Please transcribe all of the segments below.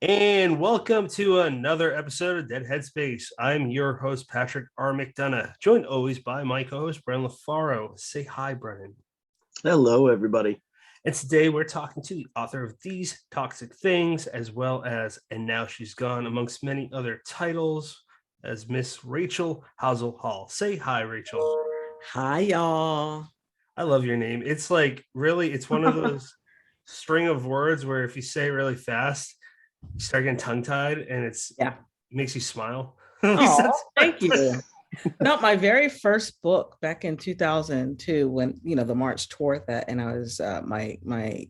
And welcome to another episode of Dead Headspace. I'm your host, Patrick R. McDonough, joined always by my co-host, Brennan LaFaro. Say hi, Brennan. Hello, everybody. And today we're talking to the author of These Toxic Things, as well as And Now She's Gone, amongst many other titles, as Miss Rachel Howzell Hall. Say hi, Rachel. Hi, y'all. I love your name. It's like, really, it's one of those string of words where if you say it really fast, you start getting tongue-tied and it makes you smile. Oh, thank you. No, my very first book back in 2002, when the March tore that, and I was my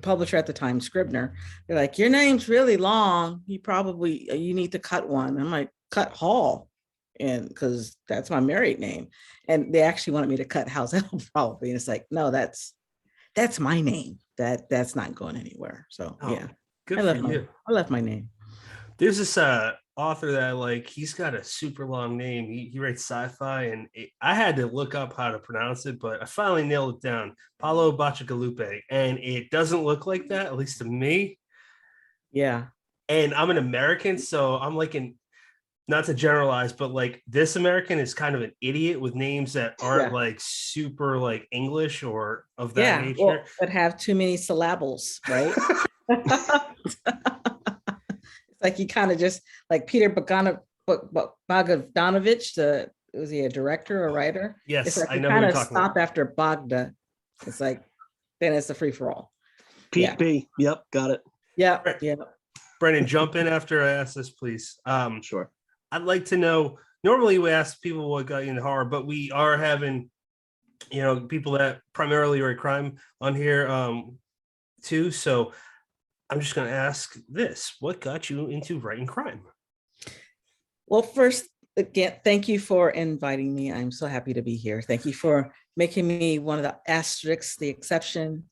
publisher at the time, Scribner. They're like, "Your name's really long. You need to cut one." I'm like, "Cut Hall," and because that's my married name, and they actually wanted me to cut Howzell probably, and it's like, no, that's my name. That's not going anywhere. So yeah. Good for you. I left my name. There's this author that I like. He's got a super long name. He writes sci-fi, and I had to look up how to pronounce it, but I finally nailed it down. Paulo Bacigalupe, and it doesn't look like that, at least to me. Yeah. And I'm an American, so I'm like not to generalize, but like this American is kind of an idiot with names that aren't like super like English or of that nature. Well, that have too many syllables, right? It's like you kind of just like Peter Bogdanovich. Was he a director or writer? Yes, it's like I know. Kind of stop after Bogda. It's like then it's a free for all. Pete B. Yep, got it. Yeah. Brennan, jump in after I ask this, please. Sure. I'd like to know. Normally, we ask people what got you into horror, but we are having, people that primarily write crime on here too. So I'm just going to ask this: what got you into writing crime? Well, first, again, thank you for inviting me. I'm so happy to be here. Thank you for making me one of the asterisks, the exception.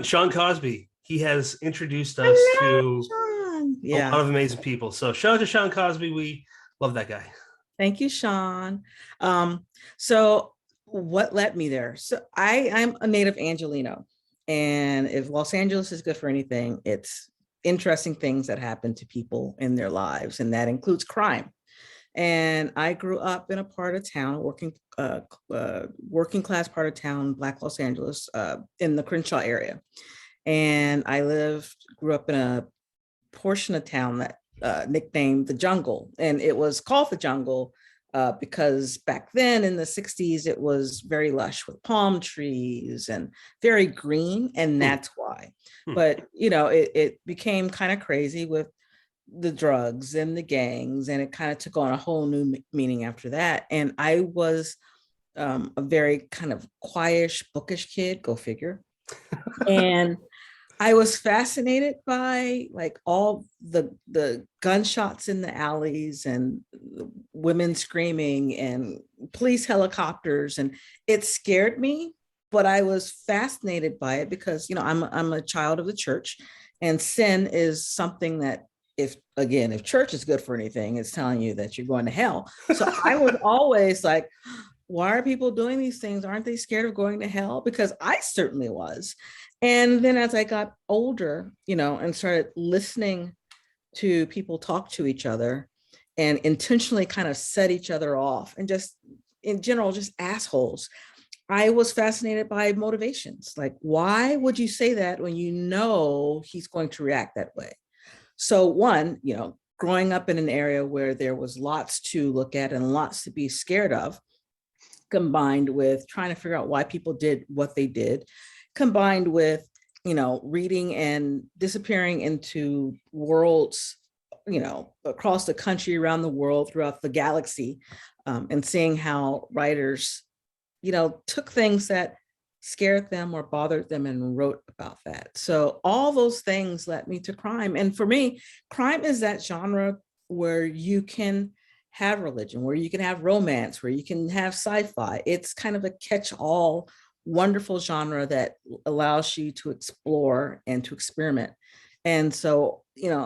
Sean Cosby. He has introduced us to Sean. A lot of amazing people. So shout out to Sean Cosby. We love that guy. Thank you, Sean. So what led me there? So I'm a native Angelino. And if Los Angeles is good for anything, it's interesting things that happen to people in their lives. And that includes crime. And I grew up in a part of town, working class part of town, Black Los Angeles, in the Crenshaw area. And I grew up in a portion of town that nicknamed the Jungle. And it was called the Jungle because back then in the 60s, it was very lush with palm trees and very green. And that's why. But, it became kind of crazy with the drugs and the gangs, and it kind of took on a whole new meaning after that. And I was a very kind of quietish, bookish kid, go figure. And I was fascinated by like all the gunshots in the alleys and women screaming and police helicopters, and it scared me, but I was fascinated by it because I'm a child of the church, and sin is something that if church is good for anything, it's telling you that you're going to hell. So I was always like, why are people doing these things? Aren't they scared of going to hell? Because I certainly was. And then as I got older, and started listening to people talk to each other and intentionally kind of set each other off and just in general, just assholes, I was fascinated by motivations. Like, why would you say that when he's going to react that way? So one, growing up in an area where there was lots to look at and lots to be scared of, combined with trying to figure out why people did what they did, combined with, reading and disappearing into worlds, across the country, around the world, throughout the galaxy, and seeing how writers, took things that scared them or bothered them and wrote about that. So all those things led me to crime. And for me, crime is that genre where you can have religion, where you can have romance, where you can have sci-fi. It's kind of a catch-all wonderful genre that allows you to explore and to experiment. And so,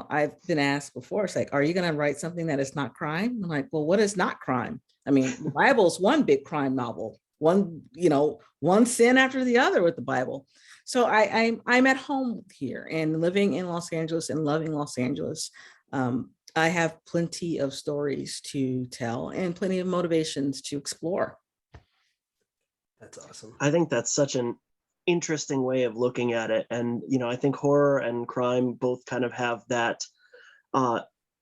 I've been asked before, it's like, are you going to write something that is not crime? I'm like, well, what is not crime? I mean, the Bible's one big crime novel, one sin after the other with the Bible. So I'm at home here and living in Los Angeles and loving Los Angeles. I have plenty of stories to tell and plenty of motivations to explore. That's awesome. I think that's such an interesting way of looking at it. And, I think horror and crime both kind of have that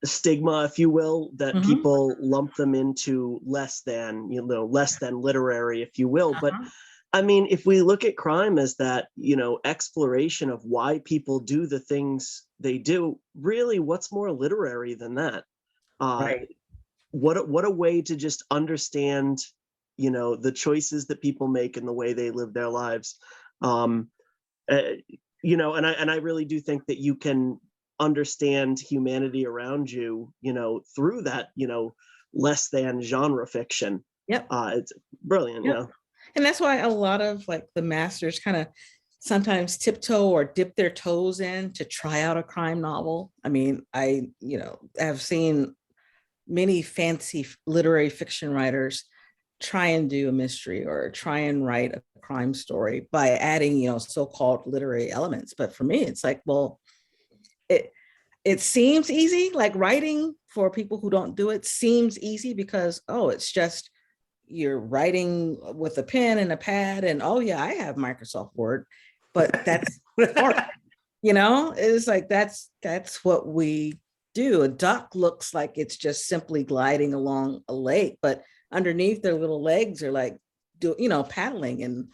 stigma, if you will, that people lump them into less than literary, if you will. But I mean, if we look at crime as that, exploration of why people do the things they do, really, what's more literary than that? Right. What a way to just understand, the choices that people make and the way they live their lives. And I really do think that you can understand humanity around you, through that, less than genre fiction. Yep. It's brilliant, Yep. And that's why a lot of like the masters kind of sometimes tiptoe or dip their toes in to try out a crime novel. I mean, I have seen many fancy literary fiction writers try and do a mystery or try and write a crime story by adding, so-called literary elements. But for me, it's like, well, it seems easy, like writing for people who don't do it seems easy because, it's just you're writing with a pen and a pad and, oh yeah, I have Microsoft Word, but that's art, it's like, that's what we do. A duck looks like it's just simply gliding along a lake, but underneath their little legs are like, paddling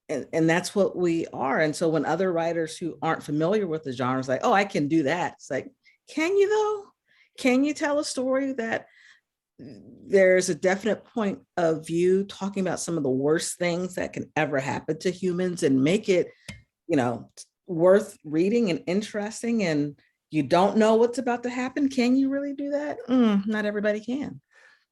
and that's what we are. And so when other writers who aren't familiar with the genre is like, oh, I can do that. It's like, can you though? Can you tell a story that there's a definite point of view talking about some of the worst things that can ever happen to humans and make it, worth reading and interesting, and you don't know what's about to happen? Can you really do that? Not everybody can.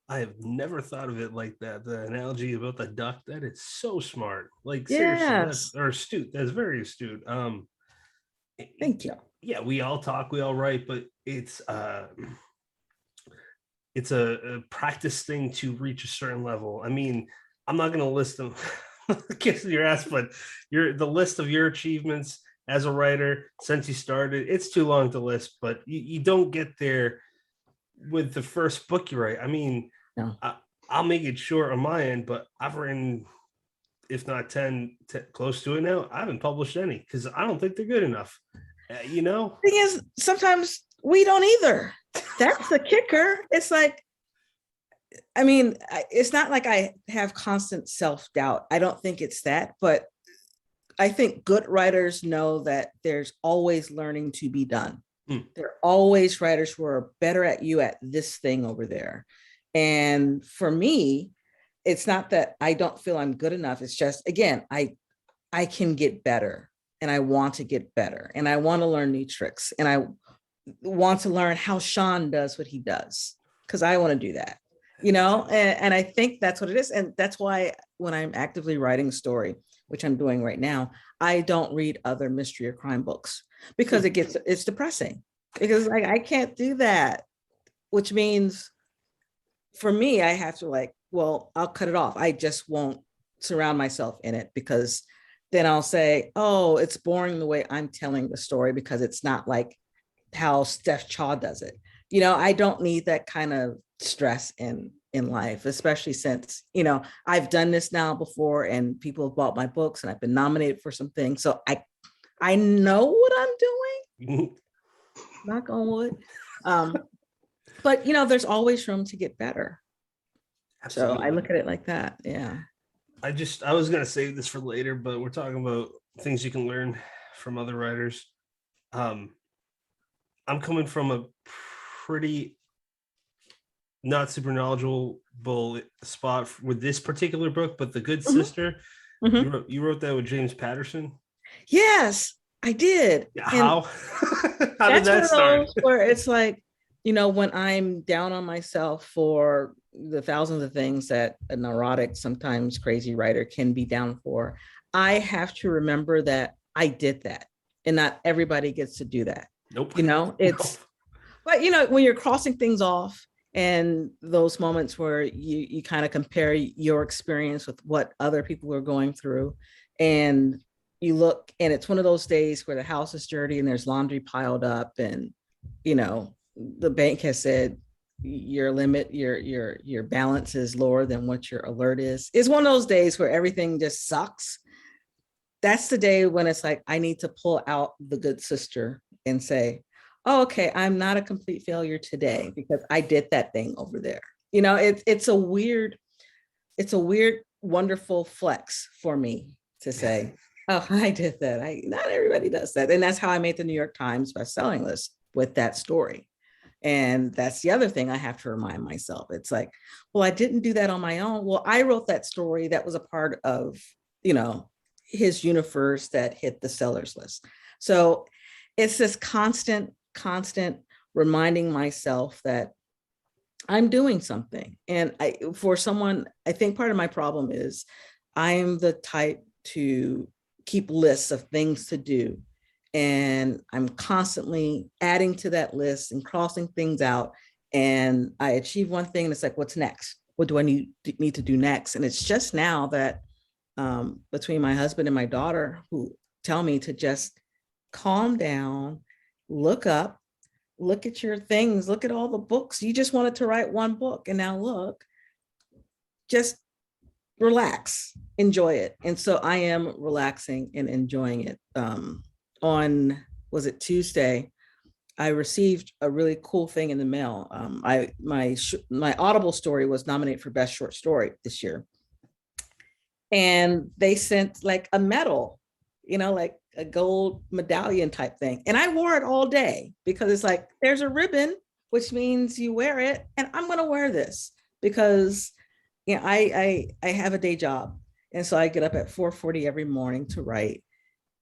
I have never thought of it like that. The analogy about the duck, that is so smart. Like, Yes. seriously, that's astute. That's very astute. Thank you. Yeah, we all talk, we all write, but it's a practice thing to reach a certain level. I mean, I'm not going to list them, kiss your ass, but the list of your achievements as a writer since you started, it's too long to list, but you don't get there with the first book you write. I mean, no. I'll make it short on my end, but I've written, if not 10, close to it now. I haven't published any because I don't think they're good enough. The thing is, sometimes we don't either. That's the kicker. It's like, I mean, it's not like I have constant self-doubt. I don't think it's that, but I think good writers know that there's always learning to be done. There are always writers who are better at you at this thing over there. And for me, it's not that I don't feel I'm good enough. It's just, again, I can get better and I want to get better and I want to learn new tricks and I want to learn how Sean does what he does because I want to do that, and I think that's what it is. And that's why when I'm actively writing a story, which I'm doing right now, I don't read other mystery or crime books because it's depressing because I can't do that, which means for me, I have to I'll cut it off. I just won't surround myself in it because then I'll say, oh, it's boring the way I'm telling the story because it's not like how Steph Chaw does it. I don't need that kind of stress in life, especially since, I've done this now before and people have bought my books and I've been nominated for some things. So I know what I'm doing. Knock on wood. But there's always room to get better. Absolutely. So I look at it like that. Yeah. I was going to save this for later, but we're talking about things you can learn from other writers. I'm coming from a pretty not super knowledgeable spot with this particular book, but The Good Sister. You wrote that with James Patterson. Yes, I did. How? How did that start? Where it's like, when I'm down on myself for the thousands of things that a neurotic, sometimes crazy writer can be down for, I have to remember that I did that. And not everybody gets to do that. Nope. It's, but when you're crossing things off And those moments where you kind of compare your experience with what other people are going through, and you look, and it's one of those days where the house is dirty and there's laundry piled up, and the bank has said your limit, your balance is lower than what your alert is. It's one of those days where everything just sucks. That's the day when it's like, I need to pull out the good sister and say, oh, okay, I'm not a complete failure today because I did that thing over there. It's a weird, wonderful flex for me to say, oh, I did that. Not everybody does that. And that's how I made the New York Times bestselling list, with that story. And that's the other thing I have to remind myself. It's like, well, I didn't do that on my own. Well, I wrote that story that was a part of, his universe that hit the sellers list. So it's this constant reminding myself that I'm doing something. And I think part of my problem is I'm the type to keep lists of things to do. And I'm constantly adding to that list and crossing things out. And I achieve one thing and it's like, what's next? What do I need to do next? And it's just now that between my husband and my daughter, who tell me to just calm down, look up, look at your things, look at all the books. You just wanted to write one book. And now look, just relax, enjoy it. And so I am relaxing and enjoying it. Was it Tuesday? I received a really cool thing in the mail. My Audible story was nominated for Best Short Story this year. And they sent like a medal, like a gold medallion type thing. And I wore it all day because it's like, there's a ribbon, which means you wear it. And I'm going to wear this because, I have a day job. And so I get up at 4:40 every morning to write.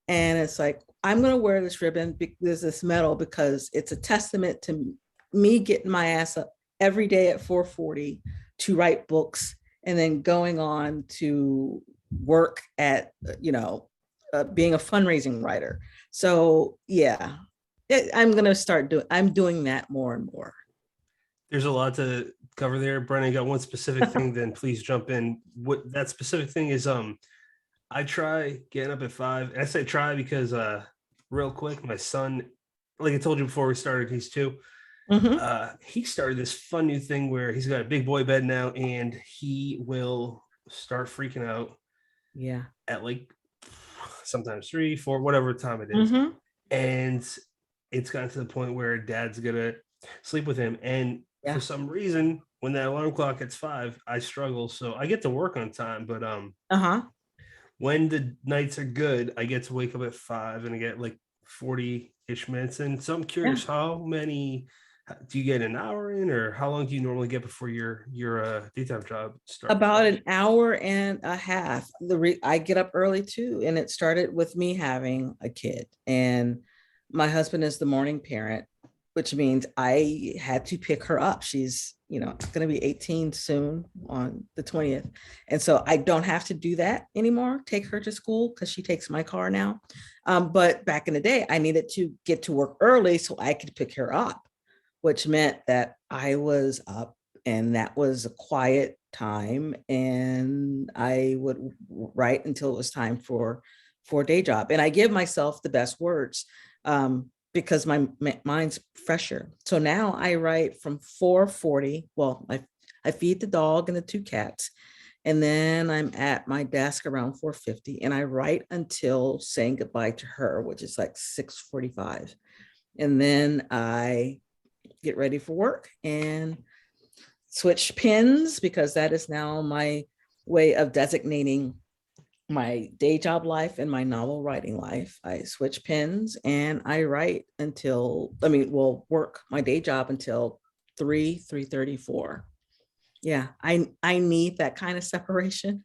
And it's like, I'm going to wear this ribbon, this medal, because it's a testament to me getting my ass up every day at 4:40 to write books, and then going on to work at, being a fundraising writer. So yeah, I'm doing that more and more. There's a lot to cover there. Brennan, got one specific thing, then please jump in. What that specific thing is, I try getting up at 5. And I say try because real quick, my son, like I told you before we started, he's 2. He started this fun new thing where he's got a big boy bed now, and he will start freaking out. Yeah. At like sometimes 3, 4, whatever time it is. And it's gotten to the point where dad's gonna sleep with him. And for some reason, when that alarm clock hits 5, I struggle. So I get to work on time, but when the nights are good, I get to wake up at 5 and I get like 40-ish minutes in. So I'm curious, how many do you get, an hour in, or how long do you normally get before your daytime job starts? About an hour and a half. I get up early too, and it started with me having a kid, and my husband is the morning parent, which means I had to pick her up. She's going to be 18 soon on the 20th. And so I don't have to do that anymore, take her to school, because she takes my car now. But back in the day, I needed to get to work early so I could pick her up, which meant that I was up, and that was a quiet time. And I would write until it was time for a day job. And I give myself the best words because my mind's fresher. So now I write from 4:40. Well, I feed the dog and the 2 cats. And then I'm at my desk around 4:50, and I write until saying goodbye to her, which is like 6:45. And then I get ready for work and switch pens, because that is now my way of designating my day job life and my novel writing life. I switch pens and I write work my day job until 3:34. Yeah, I need that kind of separation.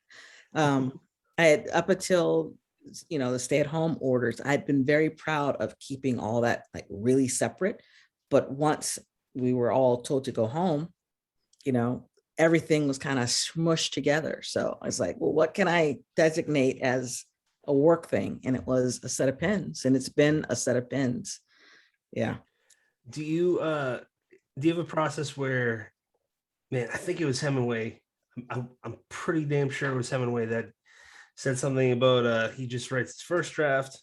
I had, up until the stay-at-home orders, I'd been very proud of keeping all that like really separate. But once we were all told to go home, everything was kind of smushed together. So I was like, well, what can I designate as a work thing? And it was a set of pens, and it's been a set of pens. Yeah. Do you have a process where man, I think it was Hemingway. I'm pretty damn sure it was Hemingway that said something about he just writes his first draft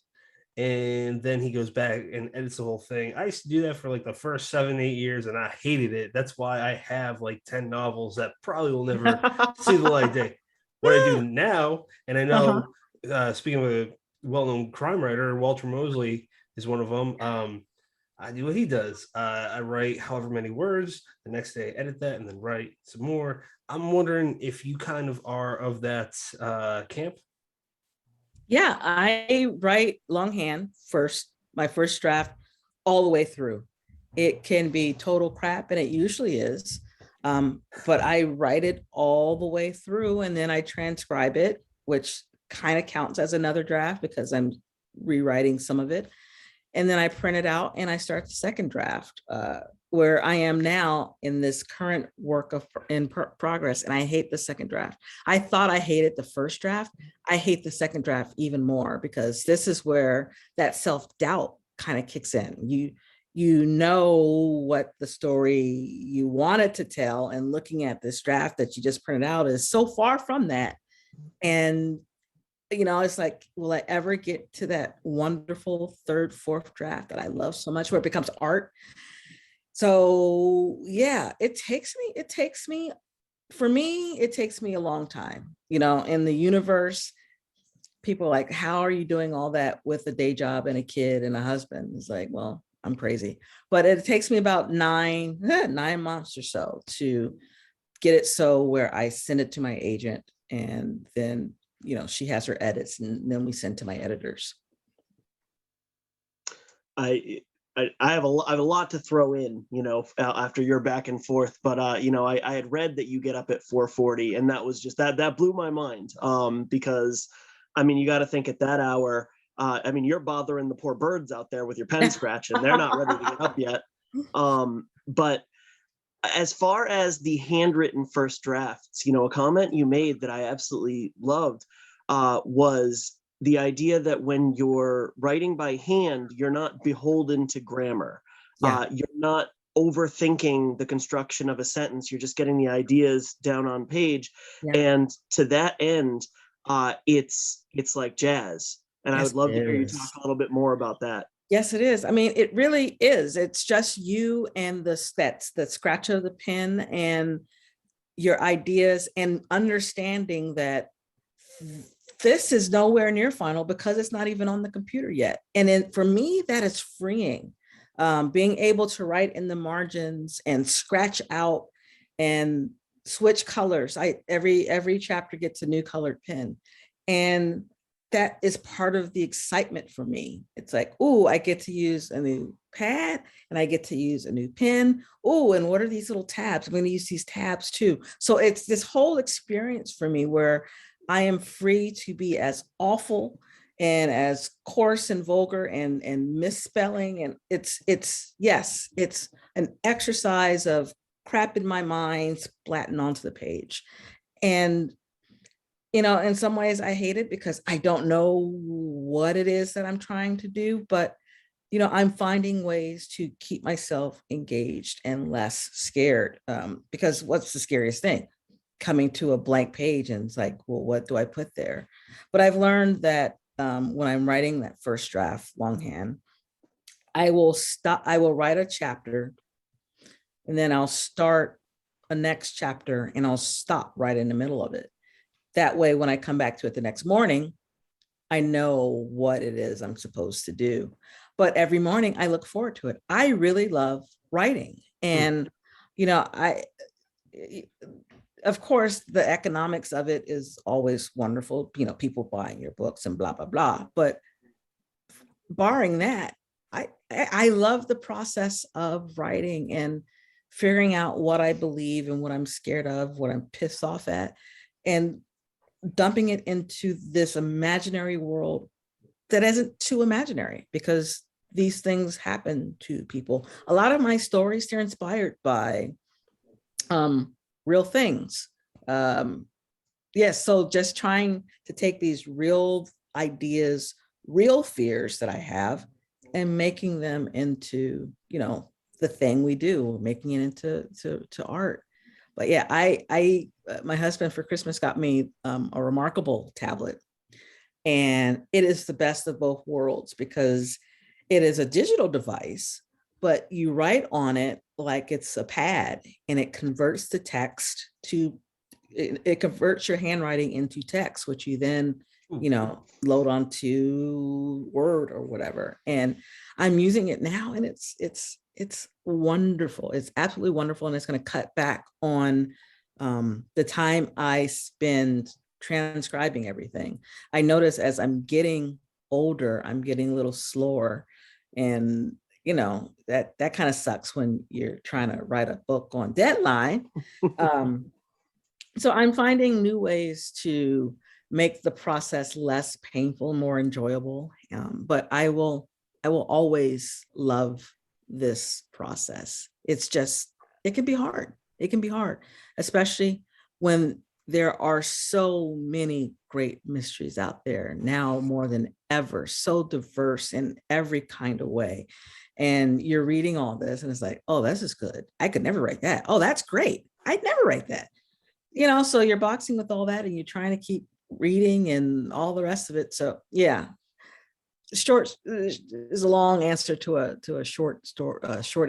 and then he goes back and edits the whole thing. I used to do that for like the first 7, 8 years, and I hated it. That's why I have like 10 novels that probably will never see the light of day. What I do now, and I Uh-huh. know, speaking of a well-known crime writer, Walter Mosley is one of them. I do what he does. I write however many words. The next day, I edit that and then write some more. I'm wondering if you kind of are of that camp. Yeah, I write longhand first, my first draft all the way through. It can be total crap, and it usually is. But I write it all the way through and then I transcribe it, which kind of counts as another draft because I'm rewriting some of it. And then I print it out and I start the second draft, where I am now in this current work of progress. And I hate the second draft. I thought I hated the first draft. I hate the second draft even more because this is where that self-doubt kind of kicks in. You know what the story you wanted to tell, and looking at this draft that you just printed out is so far from that. And it's like, will I ever get to that wonderful third, fourth draft that I love so much where it becomes art? So yeah, it takes me, for me, it takes me a long time. In the universe, people are like, how are you doing all that with a day job and a kid and a husband? It's like, well, I'm crazy. But it takes me about 9 months or so to get it so where I send it to my agent, and then she has her edits, and then we send to my editors. I have a lot to throw in, after your back and forth, but I had read that you get up at 4:40, and that was just that blew my mind. Because you got to think at that hour, you're bothering the poor birds out there with your pen scratching. They're not ready to get up yet. But as far as the handwritten first drafts, a comment you made that I absolutely loved was the idea that when you're writing by hand, you're not beholden to grammar. Yeah. You're not overthinking the construction of a sentence. You're just getting the ideas down on page. Yeah. And to that end, it's like jazz. And I Yes, would love to it hear you is. talk a little bit more about that. Yes, it is. It really is. It's just you and the scratch of the pen and your ideas, and understanding that this is nowhere near final because it's not even on the computer yet. And then for me, that is freeing. Being able to write in the margins and scratch out and switch colors. Every chapter gets a new colored pen. And that is part of the excitement for me. It's like, oh, I get to use a new pad and I get to use a new pen. Oh, and what are these little tabs? I'm going to use these tabs too. So it's this whole experience for me where I am free to be as awful and as coarse and vulgar and misspelling. And it's an exercise of crap in my mind splatting onto the page. And in some ways I hate it because I don't know what it is that I'm trying to do, but I'm finding ways to keep myself engaged and less scared. Because what's the scariest thing? Coming to a blank page and it's like, well, what do I put there? But I've learned that when I'm writing that first draft longhand, I will write a chapter and then I'll start a next chapter and I'll stop right in the middle of it. That way, when I come back to it the next morning, I know what it is I'm supposed to do. But every morning I look forward to it. I really love writing. And, of course, the economics of it is always wonderful, people buying your books and blah, blah, blah. But barring that, I love the process of writing and figuring out what I believe and what I'm scared of, what I'm pissed off at, and dumping it into this imaginary world that isn't too imaginary, because these things happen to people. A lot of my stories, they're inspired by real things. So just trying to take these real ideas, real fears that I have, and making them into, the thing we do, making it into art. But yeah, my husband for Christmas got me a Remarkable tablet, and it is the best of both worlds because it is a digital device, but you write on it like it's a pad, and it converts the text to it converts your handwriting into text, which you then load onto Word or whatever. And I'm using it now, and it's wonderful. It's absolutely wonderful, and it's going to cut back on the time I spend transcribing everything. I notice as I'm getting older, I'm getting a little slower, and that kind of sucks when you're trying to write a book on deadline. So I'm finding new ways to make the process less painful, more enjoyable. But I will always love this process. It's just, it can be hard. It can be hard, especially when there are so many great mysteries out there now more than ever, so diverse in every kind of way. And you're reading all this and it's like, oh, this is good. I could never write that. Oh, that's great. I'd never write that. So you're boxing with all that and you're trying to keep reading and all the rest of it. So yeah, short is a long answer to a short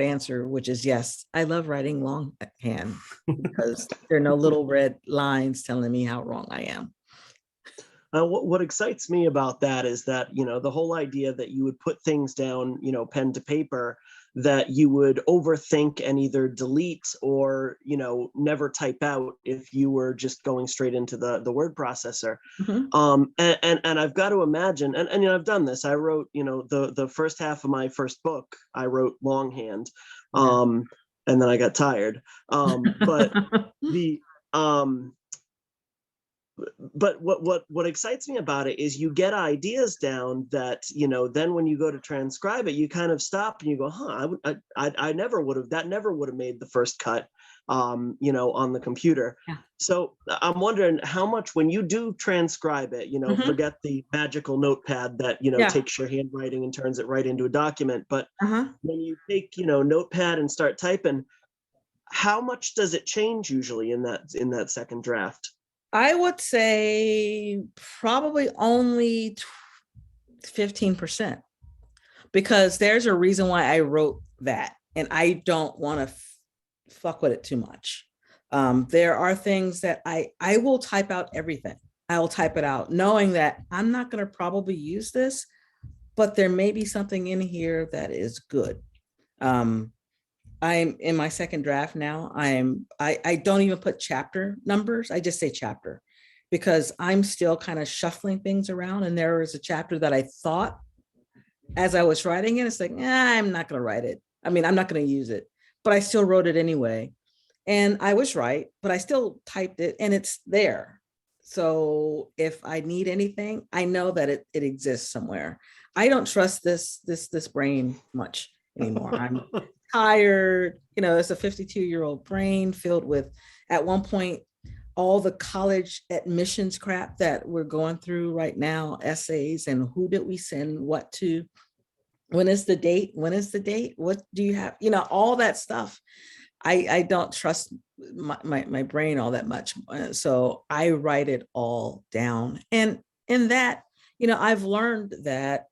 answer, which is yes, I love writing longhand because there are no little red lines telling me how wrong I am. What excites me about that is that, the whole idea that you would put things down, pen to paper, that you would overthink and either delete or, never type out if you were just going straight into the word processor. Mm-hmm. And I've got to imagine, and I've done this. I wrote, the first half of my first book, I wrote longhand, and then I got tired. But but what excites me about it is you get ideas down that, then when you go to transcribe it, you kind of stop and you go, I never would have, that never would have made the first cut, on the computer. Yeah. So I'm wondering how much, when you do transcribe it, mm-hmm. forget the magical notepad that, takes your handwriting and turns it right into a document. But when you take, notepad and start typing, how much does it change usually in that second draft? I would say probably only 15%, because there's a reason why I wrote that, and I don't want to fuck with it too much. There are things that I will type out everything. I will type it out knowing that I'm not going to probably use this, but there may be something in here that is good. I'm in my second draft now. I don't even put chapter numbers. I just say chapter, because I'm still kind of shuffling things around. And there was a chapter that I thought as I was writing it, it's like, I'm not going to write it. I mean, I'm not going to use it, but I still wrote it anyway. And I was right, but I still typed it and it's there. So if I need anything, I know that it exists somewhere. I don't trust this brain much anymore. I'm tired. It's a 52-year-old brain filled with, at one point, all the college admissions crap that we're going through right now, essays, and who did we send what to? When is the date? What do you have? All that stuff. I don't trust my brain all that much. So I write it all down. And in that, I've learned that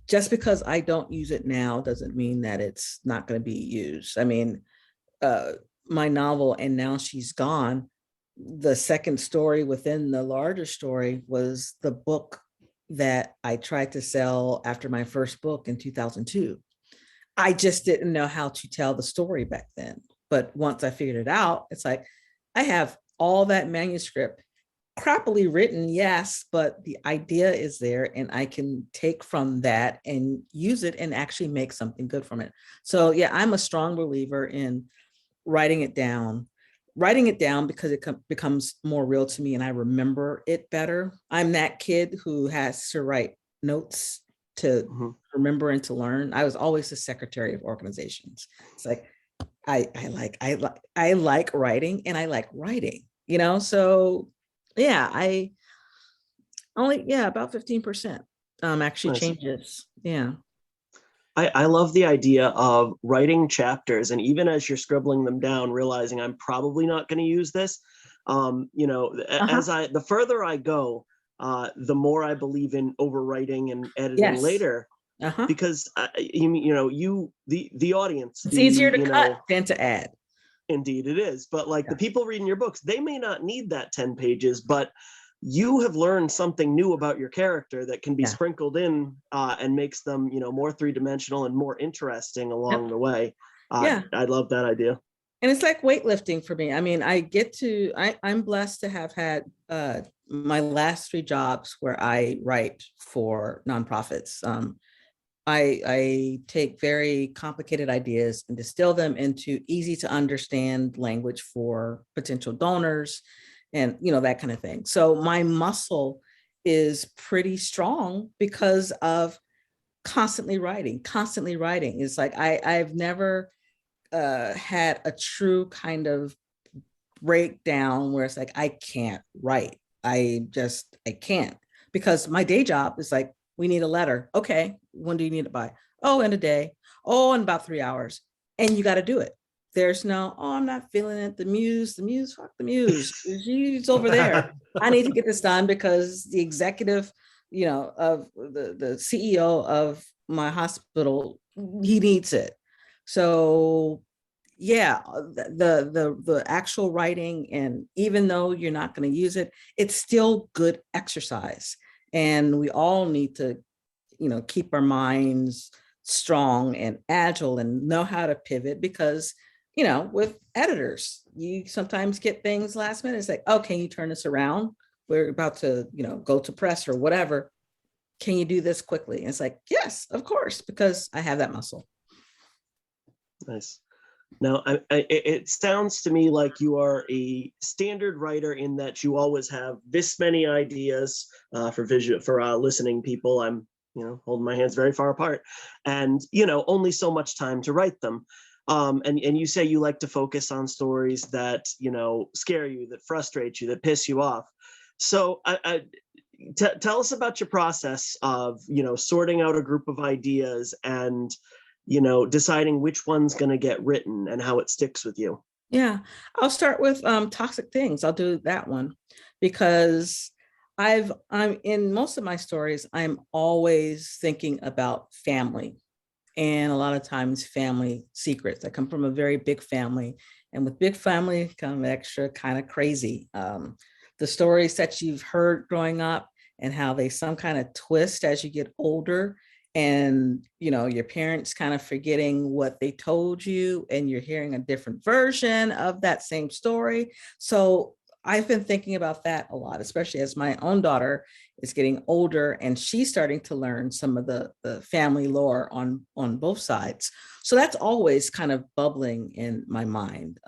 just because I don't use it now doesn't mean that it's not going to be used. I mean, my novel, And Now She's Gone, the second story within the larger story was the book that I tried to sell after my first book in 2002. I just didn't know how to tell the story back then. But once I figured it out, it's like, I have all that manuscript, crappily written, yes, but the idea is there and I can take from that and use it and actually make something good from it. So yeah, I'm a strong believer in writing it down because it becomes more real to me and I remember it better. I'm that kid who has to write notes to remember and to learn. I was always the secretary of organizations. It's like, I like writing and I like writing, so yeah, I only, about 15% actually changes. Yeah. I love the idea of writing chapters, and even as you're scribbling them down, realizing I'm probably not going to use this. As the further I go, the more I believe in overwriting and editing Yes. later, because the audience, It's easier to cut than to add. Indeed, it is. But like the people reading your books, they may not need that 10 pages, but you have learned something new about your character that can be sprinkled in and makes them, more three-dimensional and more interesting along the way. I love that idea. And it's like weightlifting for me. I mean, I'm blessed to have had my last 3 jobs where I write for nonprofits. I take very complicated ideas and distill them into easy to understand language for potential donors and, that kind of thing. So my muscle is pretty strong because of constantly writing. It's like I've never had a true kind of breakdown where it's like, I can't write. I can't, because my day job is like, we need a letter. Okay, when do you need it by? Oh, in a day. Oh, in about 3 hours. And you got to do it. There's no, oh, I'm not feeling it. The muse, fuck the muse. She's over there. I need to get this done because the executive, of the CEO of my hospital, he needs it. So yeah, the actual writing, and even though you're not going to use it, it's still good exercise. And we all need to, keep our minds strong and agile and know how to pivot, because, with editors, you sometimes get things last minute. It's like, oh, can you turn this around? We're about to, go to press or whatever. Can you do this quickly? And it's like, yes, of course, because I have that muscle. Nice. Now, it sounds to me like you are a standard writer in that you always have this many ideas for listening people. I'm, holding my hands very far apart, and only so much time to write them. And you say you like to focus on stories that scare you, that frustrate you, that piss you off. So, tell us about your process of sorting out a group of ideas and deciding which one's going to get written and how it sticks with you. Yeah, I'll start with toxic things. I'll do that one because I'm in most of my stories, I'm always thinking about family, and a lot of times family secrets. I come from a very big family, and with big family come extra kind of crazy. The stories that you've heard growing up and how they some kind of twist as you get older, and your parents kind of forgetting what they told you, and you're hearing a different version of that same story. So I've been thinking about that a lot, especially as my own daughter is getting older and she's starting to learn some of the family lore on both sides. So that's always kind of bubbling in my mind,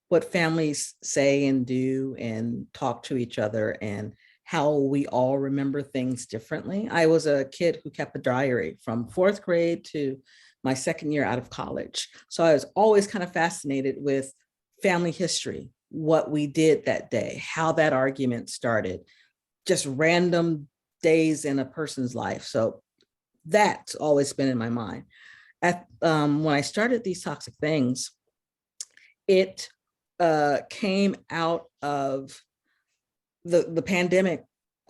what families say and do and talk to each other, and how we all remember things differently. I was a kid who kept a diary from 4th grade to my 2nd year out of college. So I was always kind of fascinated with family history, what we did that day, how that argument started, just random days in a person's life. So that's always been in my mind. When I started These Toxic Things, it came out of the pandemic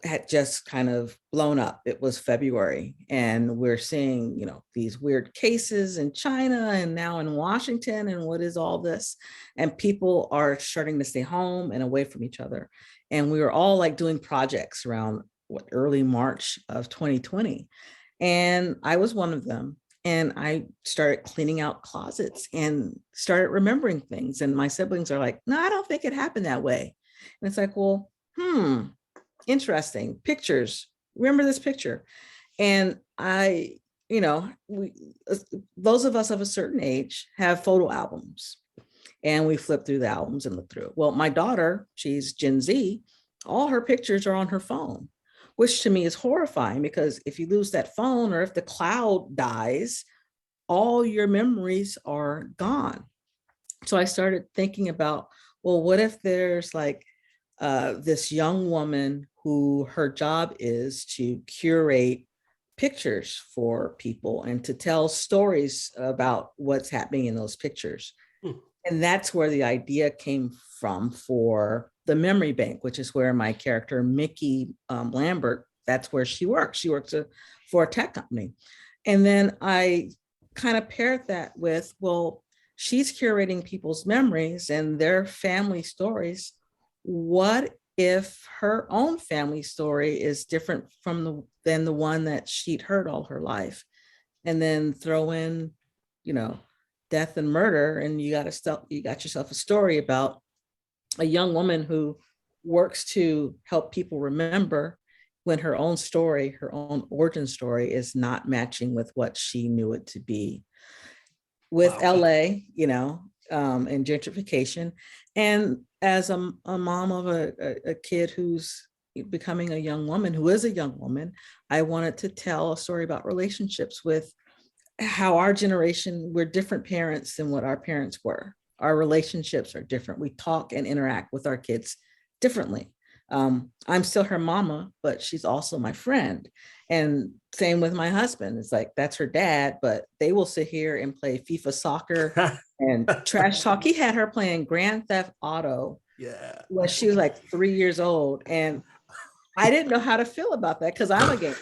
had just kind of blown up. It was February, and we're seeing, these weird cases in China and now in Washington, and what is all this? And people are starting to stay home and away from each other. And we were all like doing projects around early March of 2020. And I was one of them. And I started cleaning out closets and started remembering things. And my siblings are like, no, I don't think it happened that way. And it's like, well, interesting. Pictures. Remember this picture. And those of us of a certain age have photo albums, and we flip through the albums and look through it. Well, my daughter, she's Gen Z, all her pictures are on her phone, which to me is horrifying, because if you lose that phone, or if the cloud dies, all your memories are gone. So I started thinking about, well, what if there's like this young woman who her job is to curate pictures for people and to tell stories about what's happening in those pictures. And that's where the idea came from for the memory bank, which is where my character, Mickey Lambert, that's where she works. She works for a tech company. And then I kind of paired that with, well, she's curating people's memories and their family stories. What if her own family story is different than the one that she'd heard all her life? And then throw in, death and murder, and you got yourself a story about a young woman who works to help people remember when her own story, her own origin story, is not matching with what she knew it to be. With LA, and gentrification, and as a mom of a kid who's becoming a young woman, who is a young woman, I wanted to tell a story about relationships with how our generation, we're different parents than what our parents were. Our relationships are different. We talk and interact with our kids differently. I'm still her mama, but she's also my friend. And same with my husband. It's like, that's her dad, but they will sit here and play FIFA soccer and trash talk. He had her playing Grand Theft Auto when she was like 3 years old. And I didn't know how to feel about that because I'm a gamer.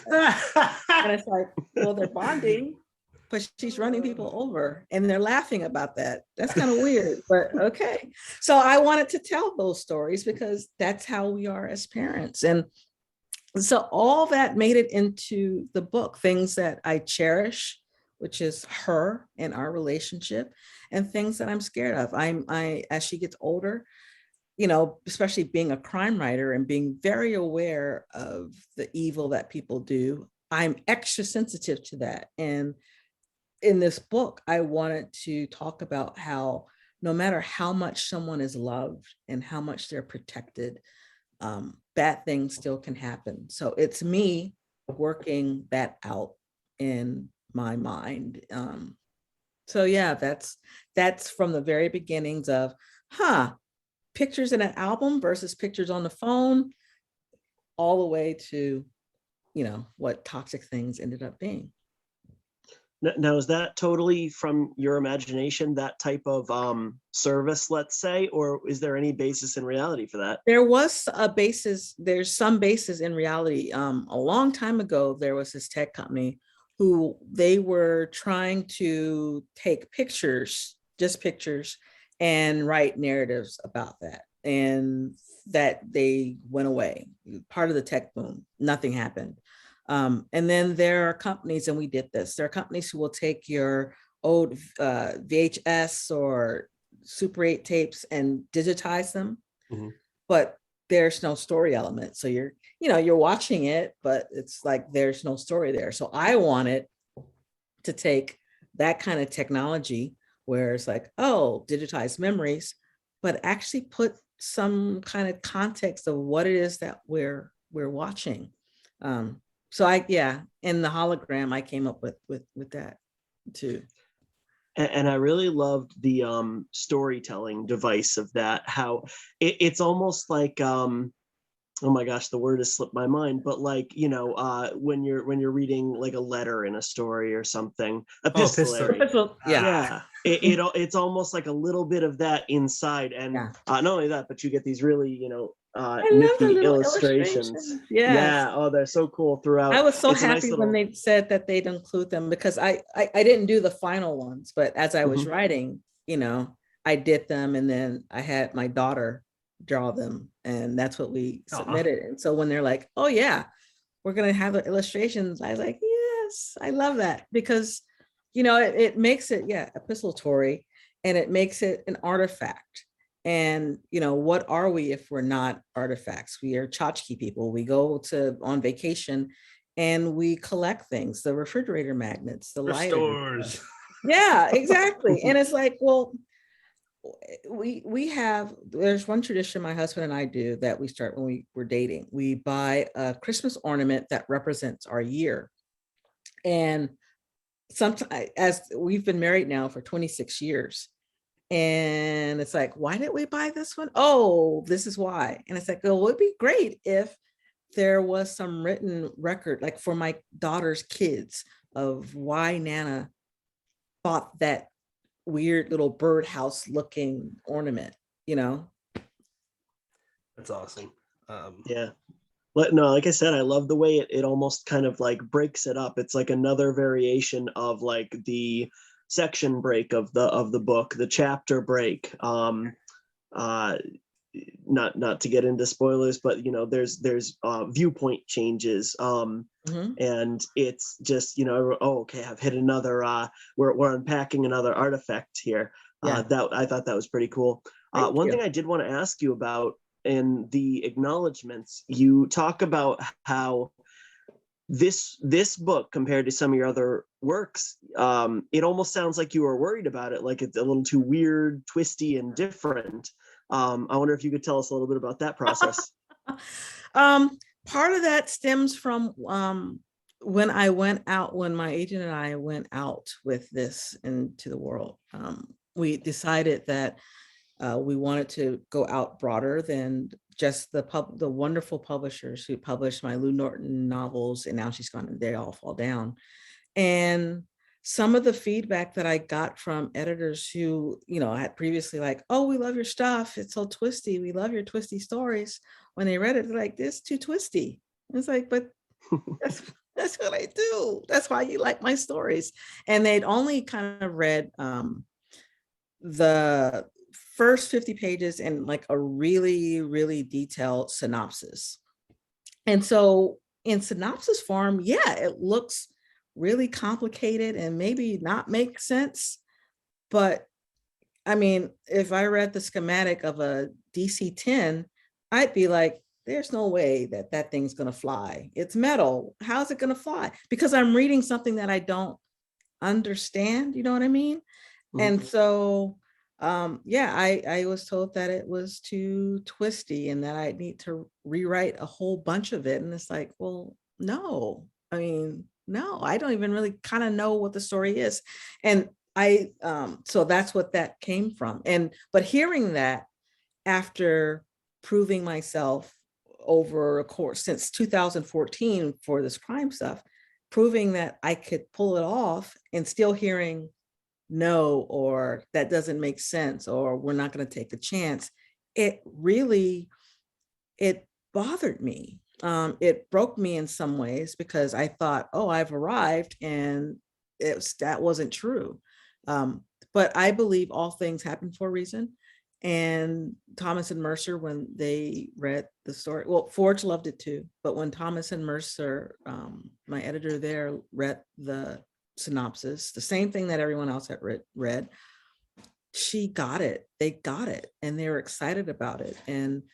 And it's like, well, they're bonding, but she's running people over and they're laughing about that. That's kind of weird, but okay. So I wanted to tell those stories because that's how we are as parents. And so all that made it into the book, things that I cherish, which is her and our relationship, and things that I'm scared of. As she gets older, especially being a crime writer and being very aware of the evil that people do, I'm extra sensitive to that. And in this book, I wanted to talk about how no matter how much someone is loved and how much they're protected, bad things still can happen. So it's me working that out in my mind. So yeah, that's from the very beginnings of, pictures in an album versus pictures on the phone, all the way to, what toxic things ended up being. Now, is that totally from your imagination, that type of service, let's say, or is there any basis in reality for that? There was a basis. There's some basis in reality. A long time ago, there was this tech company who they were trying to take pictures, just pictures, and write narratives about that. And that they went away. Part of the tech boom, nothing happened. And then there are companies, and we did this, there are companies who will take your old VHS or Super 8 tapes and digitize them, but there's no story element. So you're watching it, but it's like, there's no story there. So I wanted to take that kind of technology where it's like, oh, digitized memories, but actually put some kind of context of what it is that we're watching. So in the hologram, I came up with that too. And I really loved the storytelling device of that, how it's almost like, oh my gosh, the word has slipped my mind, but like, when you're reading like a letter in a story or something, epistolary. Yeah. It's almost like a little bit of that inside. And not only that, but you get these really, nifty illustrations. Yeah. Oh, they're so cool throughout. I was so happy when they said that they'd include them, because I didn't do the final ones, but as I was writing, I did them, and then I had my daughter draw them, and that's what we submitted. And so when they're like, oh yeah, we're gonna have the illustrations, I was like, yes, I love that, because it makes it epistolary, and it makes it an artifact. And what are we if we're not artifacts? We are tchotchke people. We go on vacation and we collect things, the refrigerator magnets, the lighters. Yeah, exactly. And it's like, well, there's one tradition my husband and I do that we start when we were dating. We buy a Christmas ornament that represents our year. And sometimes, as we've been married now for 26 years, and it's like, why did we buy this one? Oh, this is why. And it's like, oh, it would be great if there was some written record, like for my daughter's kids, of why Nana bought that weird little birdhouse looking ornament, you know? That's awesome. Yeah. But no, like I said, I love the way it almost kind of like breaks it up. It's like another variation of like the section break of the book, the chapter break. Not to get into spoilers, but you know, there's viewpoint changes. And it's just, you know, oh, okay, I've hit another we're unpacking another artifact here. That I thought that was pretty cool. One thing I did want to ask you about in the acknowledgments, you talk about how this book compared to some of your other works, it almost sounds like you were worried about it, like it's a little too weird, twisty, and different. I wonder if you could tell us a little bit about that process. Part of that stems from when my agent and I went out with this into the world. We decided that we wanted to go out broader than just the wonderful publishers who published my Lou Norton novels, and now she's gone and they all fall down. And some of the feedback that I got from editors who, you know, had previously like, oh, we love your stuff, it's so twisty, we love your twisty stories. When they read it, they're like, this is too twisty. It's like, but that's what I do. That's why you like my stories. And they'd only kind of read the first 50 pages and like a really, really detailed synopsis. And so in synopsis form, yeah, it looks really complicated and maybe not make sense. But I mean, if I read the schematic of a DC-10, I'd be like, there's no way that that thing's going to fly. It's metal. How's it going to fly? Because I'm reading something that I don't understand. You know what I mean? Mm-hmm. And so, I was told that it was too twisty and that I need to rewrite a whole bunch of it. And it's like, well, no, I mean, no, I don't even really kind of know what the story is. And so that's what that came from. But hearing that after proving myself over a course since 2014 for this crime stuff, proving that I could pull it off and still hearing no, or that doesn't make sense, or we're not going to take a chance. It bothered me. It broke me in some ways because I thought, oh, I've arrived, and that wasn't true. But I believe all things happen for a reason. And Thomas and Mercer, when they read the story, well, Forge loved it too, but when Thomas and Mercer, my editor there, read the synopsis, the same thing that everyone else had read, she got it. They got it, and they were excited about it. And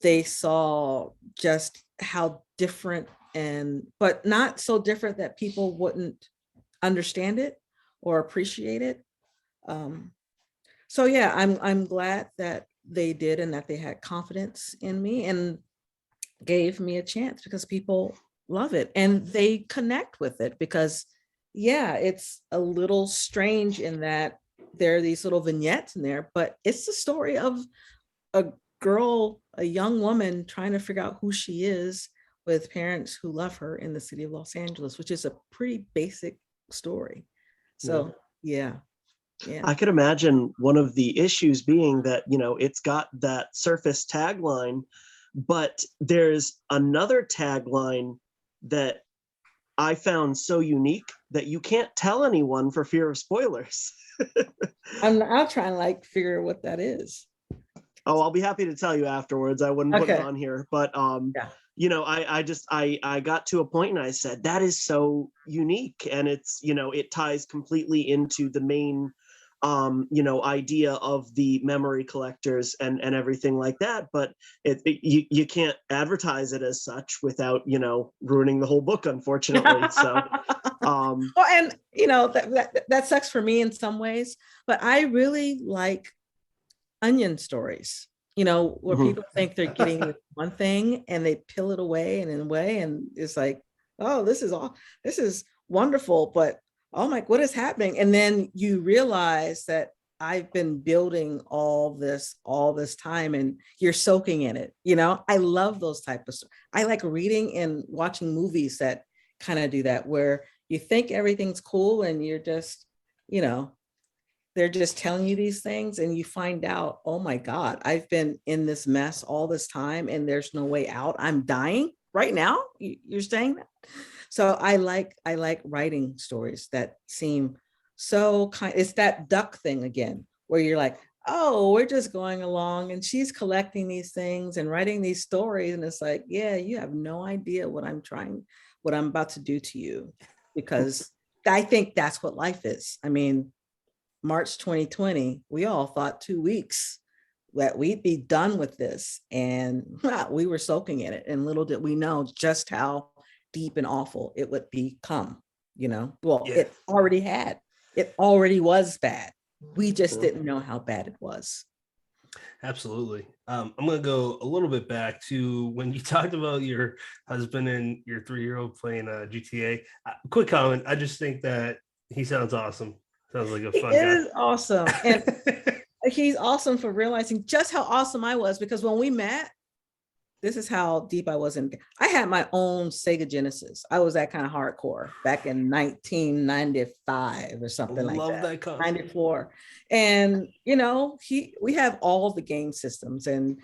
they saw just how different, but not so different that people wouldn't understand it or appreciate it. So yeah, I'm glad that they did, and that they had confidence in me and gave me a chance, because people love it and they connect with it. Because yeah, it's a little strange in that there are these little vignettes in there, but it's the story of a girl, a young woman trying to figure out who she is with parents who love her in the city of Los Angeles, which is a pretty basic story. So yeah. I could imagine one of the issues being that, you know, it's got that surface tagline, but there's another tagline that I found so unique that you can't tell anyone for fear of spoilers. I'll try and like figure what that is. Oh, I'll be happy to tell you afterwards. I wouldn't put it on here, but you know, I got to a point and I said, that is so unique, and it's, you know, it ties completely into the main you know, idea of the memory collectors and everything like that, but you can't advertise it as such without, you know, ruining the whole book, unfortunately. So well, and you know, that sucks for me in some ways, but I really like onion stories, you know, where people think they're getting one thing and they peel it away and it's like, oh, this is wonderful, but oh my, what is happening? And then you realize that I've been building all this time, and you're soaking in it. You know, I love those type of, I like reading and watching movies that kind of do that, where you think everything's cool and you're just, you know, they're just telling you these things and you find out, oh my God, I've been in this mess all this time and there's no way out. I'm dying right now. You're saying that? So I like writing stories that seem so kind. It's that duck thing again, where you're like, oh, we're just going along and she's collecting these things and writing these stories. And it's like, yeah, you have no idea what I'm about to do to you, because I think that's what life is. I mean, March 2020, we all thought 2 weeks that we'd be done with this, and we were soaking in it, and little did we know just how deep and awful it would become. You know, well, Yeah. it already was bad. We just didn't know how bad it was. Absolutely. I'm going to go a little bit back to when you talked about your husband and your 3-year-old playing GTA. Quick comment. I just think that he sounds awesome. Sounds like a He fun guy. is awesome. And he's awesome for realizing just how awesome I was, because when we met, this is how deep I was in. I had my own Sega Genesis. I was that kind of hardcore back in 1995 or something like Love that. that console. 94. And, you know, we have all the game systems, and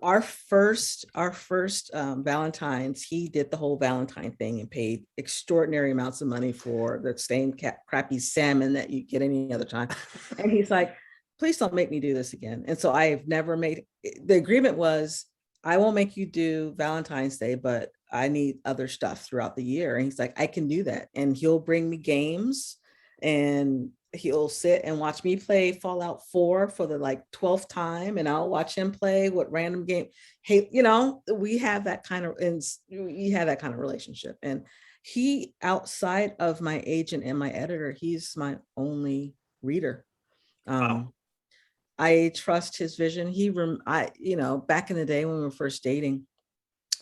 our first Valentine's, he did the whole Valentine thing and paid extraordinary amounts of money for the same crappy salmon that you get any other time. And he's like, please don't make me do this again. And so I've never made, the agreement was, I won't make you do Valentine's Day, but I need other stuff throughout the year. And he's like, I can do that. And he'll bring me games, and he'll sit and watch me play Fallout 4 for the 12th time, and I'll watch him play what random game. Hey, you know, we have that kind of relationship. And he, outside of my agent and my editor, he's my only reader. Wow. I trust his vision. Back in the day when we were first dating,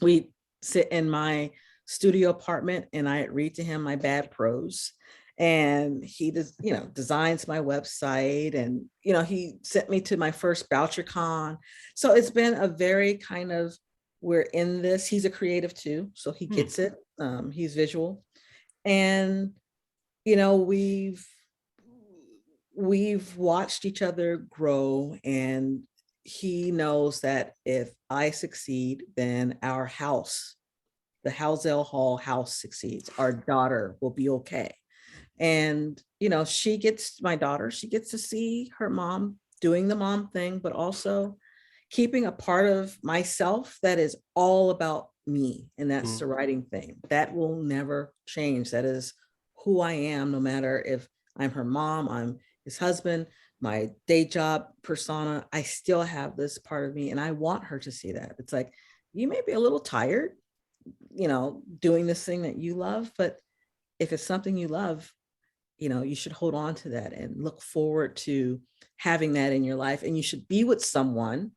we'd sit in my studio apartment and I'd read to him my bad prose. And he designs my website, and he sent me to my first BoucherCon. So it's been a very kind of, we're in this. He's a creative too, so he gets it. He's visual, and we've watched each other grow, and he knows that if I succeed, then our house, the Howzell Hall house, succeeds. Our daughter will be okay. And, my daughter, she gets to see her mom doing the mom thing, but also keeping a part of myself that is all about me. And that's the writing thing. That will never change. That is who I am, no matter if I'm her mom, I'm his husband, my day job persona. I still have this part of me, and I want her to see that. It's like, you may be a little tired, doing this thing that you love, but if it's something you love, you should hold on to that and look forward to having that in your life. And you should be with someone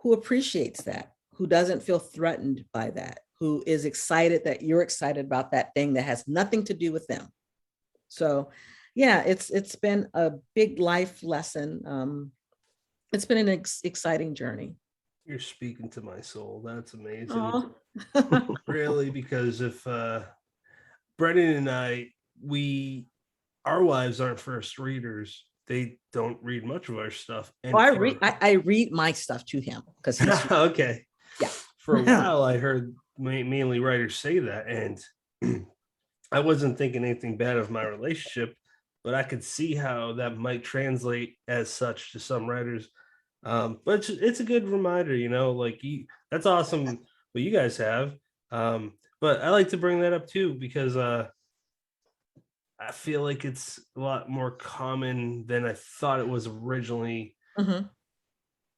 who appreciates that, who doesn't feel threatened by that, who is excited that you're excited about that thing that has nothing to do with them. So yeah, it's been a big life lesson. It's been an exciting journey. You're speaking to my soul. That's amazing. Oh. Really, because if Brennan and I, our wives aren't first readers. They don't read much of our stuff. And I read my stuff to him because he's okay. Yeah. For a while, I heard mainly writers say that, and I wasn't thinking anything bad of my relationship, but I could see how that might translate as such to some writers. But it's a good reminder, that's awesome what you guys have. But I like to bring that up too, because I feel like it's a lot more common than I thought it was originally,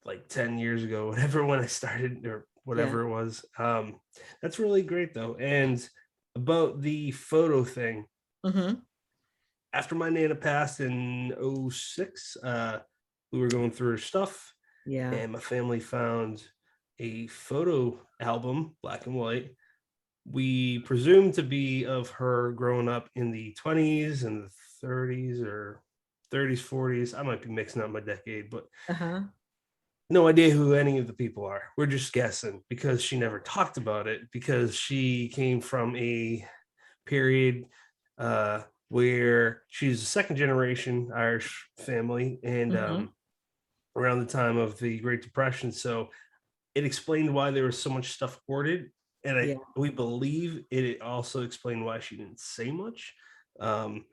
like 10 years ago, whatever, when I started, or whatever it was. That's really great though. And about the photo thing, after my Nana passed in 2006, we were going through her stuff, and my family found a photo album, black and white. We presumed to be of her growing up in the 20s and the 30s, or 30s, 40s. I might be mixing up my decade, but Uh-huh. no idea who any of the people are. We're just guessing because she never talked about it, because she came from a period where she's a second generation Irish family, and Mhm. around the time of the Great Depression. So it explained why there was so much stuff hoarded, and Yeah. we believe it also explained why she didn't say much. Um,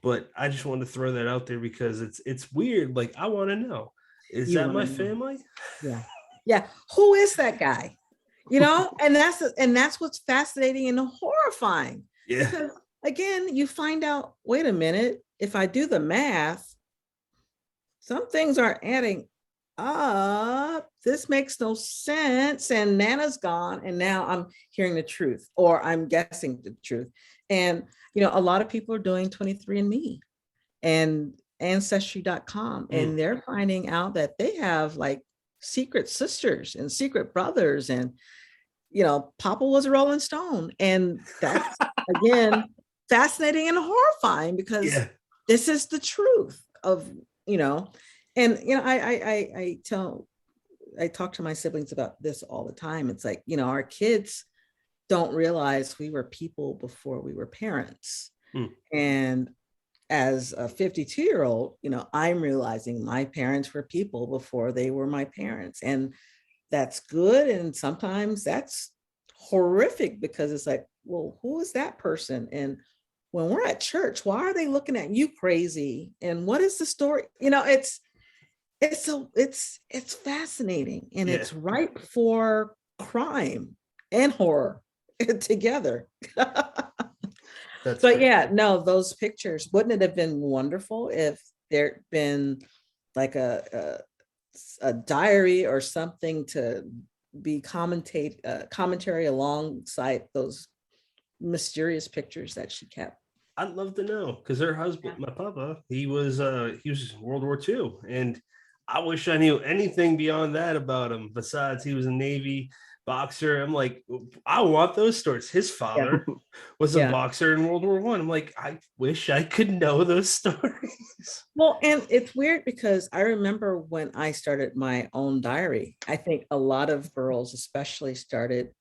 but I just wanted to throw that out there because it's weird. Like, I want to know, is You that want my to know. family? Yeah. Yeah. Who is that guy? And that's what's fascinating and horrifying. Yeah, Because again, you find out, wait a minute, if I do the math, some things aren't adding up. This makes no sense. And Nana's gone. And now I'm hearing the truth, or I'm guessing the truth. And, a lot of people are doing 23andMe and ancestry.com, and they're finding out that they have like secret sisters and secret brothers. And, Papa was a Rolling Stone. And that's, again, fascinating and horrifying, because yeah, this is the truth of, and, I talk to my siblings about this all the time. It's like, our kids don't realize we were people before we were parents. And as a 52-year-old, I'm realizing my parents were people before they were my parents. And that's good. And sometimes that's horrific, because it's like, well, who is that person? And when we're at church, why are they looking at you crazy? And what is the story? It's fascinating, and yeah. it's ripe for crime and horror together. That's But great. yeah, no, those pictures, wouldn't it have been wonderful if there'd been like a diary or something to be commentary alongside those mysterious pictures that she kept? I'd love to know, because her husband, my papa, he was in World War II, and I wish I knew anything beyond that about him. Besides, he was a Navy boxer. I'm like, I want those stories. His Yeah. father was a Yeah. boxer in World War I. I'm like, I wish I could know those stories. Well, and it's weird because I remember when I started my own diary, I think a lot of girls especially started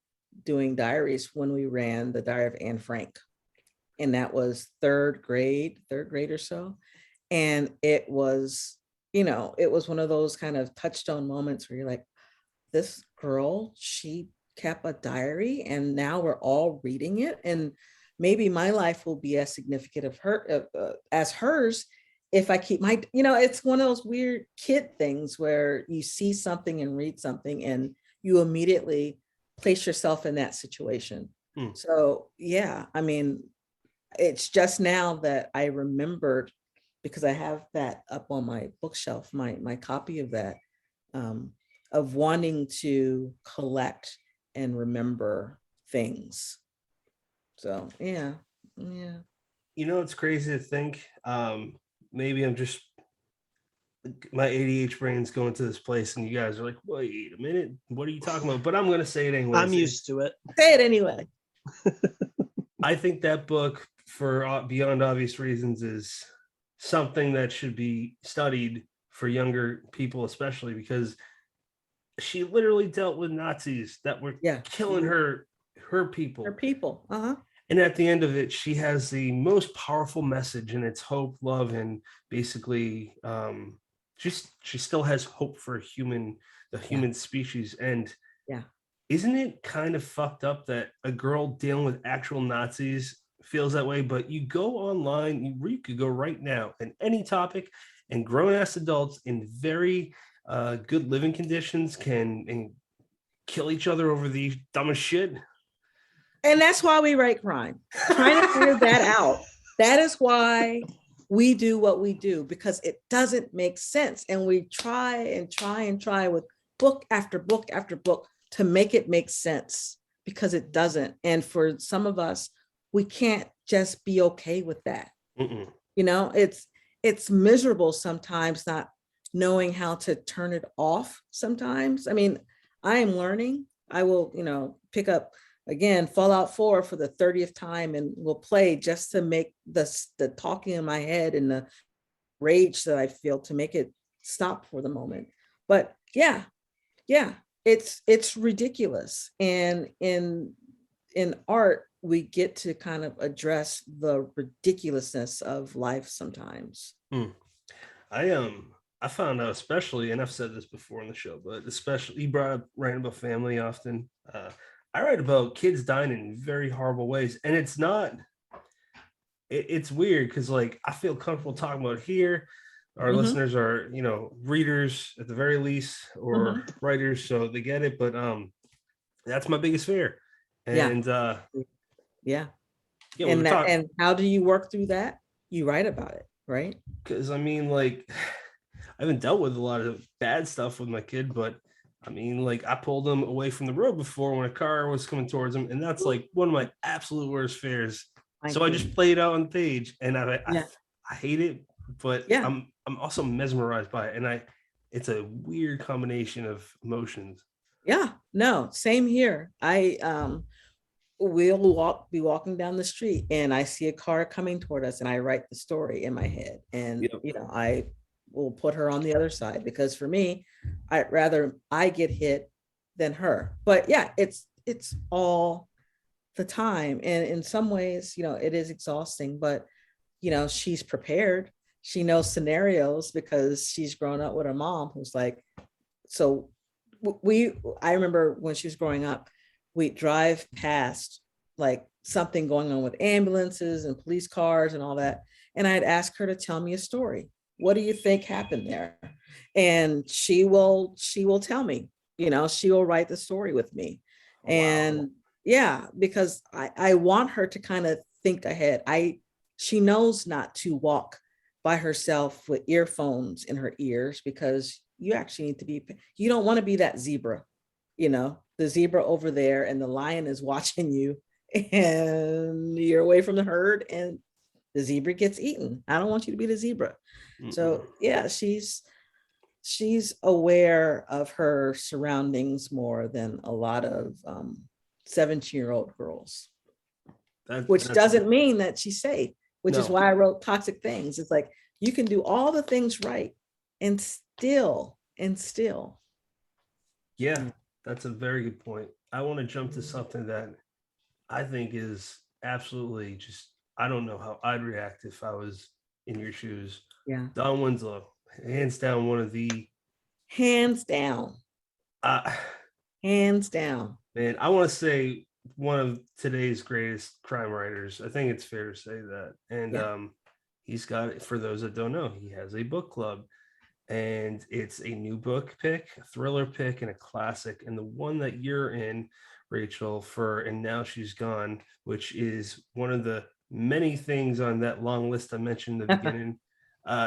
doing diaries when we ran the Diary of Anne Frank. And that was third grade or so. And it was one of those kind of touchstone moments where you're like, this girl, she kept a diary, and now we're all reading it. And maybe my life will be as significant of her as hers if I keep my, it's one of those weird kid things where you see something and read something and you immediately place yourself in that situation. So yeah, I mean, it's just now that I remembered, because I have that up on my bookshelf, my copy of that, of wanting to collect and remember things. So yeah. It's crazy to think. Maybe I'm just, my ADH brain's going to this place, and you guys are like, wait a minute, what are you talking about? But I'm going to say it anyway. I'm used to it. Say it anyway. I think that book, for beyond obvious reasons, is something that should be studied for younger people, especially because she literally dealt with Nazis that were killing her people. Her people. And at the end of it, she has the most powerful message, and it's hope, love, and basically she still has hope for the human species. And isn't it kind of fucked up that a girl dealing with actual Nazis feels that way? But you go online, you could go right now in any topic, and grown-ass adults in very good living conditions can kill each other over the dumbest shit. And that's why we write crime, trying to figure that out. That is why we do what we do, because it doesn't make sense. And we try and try and try with book after book after book to make it make sense, because it doesn't. And for some of us, we can't just be okay with that. It's miserable sometimes not knowing how to turn it off sometimes. I mean, I am learning. I will, pick up again Fallout 4 for the 30th time, and we'll play just to make the talking in my head and the rage that I feel to make it stop for the moment. But yeah, it's ridiculous. And in art, we get to kind of address the ridiculousness of life sometimes. I found out, especially, and I've said this before on the show, but especially, you brought up writing about family often. I write about kids dying in very horrible ways, and it's not. It's weird because, like, I feel comfortable talking about it here. Our listeners are, readers at the very least, or writers, so they get it. But that's my biggest fear. And yeah. we talk. And how do you work through that? You write about it, right? Because I mean, like, I haven't dealt with a lot of bad stuff with my kid, but I mean, like, I pulled him away from the road before when a car was coming towards him, and that's like one of my absolute worst fears. So I just play it out on the page, and I hate it, but I'm also mesmerized by it, and it's a weird combination of emotions. Yeah, no, same here. We'll be walking down the street, and I see a car coming toward us, and I write the story in my head, and I will put her on the other side, because for me, I'd rather I get hit than her. But yeah, it's all the time, and in some ways, it is exhausting, but she's prepared. She knows scenarios because she's grown up with a mom who's like, so I remember when she was growing up, we'd drive past like something going on with ambulances and police cars and all that, and I'd ask her to tell me a story. What do you think happened there? And she will tell me. She will write the story with me. Wow. And yeah, because I want her to kind of think ahead. She knows not to walk by herself with earphones in her ears, because you actually need to be, you don't want to be that zebra, the zebra over there, and the lion is watching you, and you're away from the herd, and the zebra gets eaten. I don't want you to be the zebra. Mm-hmm. So yeah, she's aware of her surroundings more than a lot of 17-year-old girls, which doesn't mean that she's safe, which is why I wrote Toxic Things. It's like, you can do all the things right and still. Yeah, that's a very good point. I want to jump to something that I think is absolutely just, I don't know how I'd react if I was in your shoes. Yeah. Don Winslow, hands down, one of the... Hands down. Hands down. Man, I want to say one of today's greatest crime writers. I think it's fair to say that. And he's got, for those that don't know, he has a book club. And it's a new book pick, a thriller pick, and a classic. And the one that you're in, Rachel, for And Now She's Gone, which is one of the many things on that long list I mentioned in the beginning.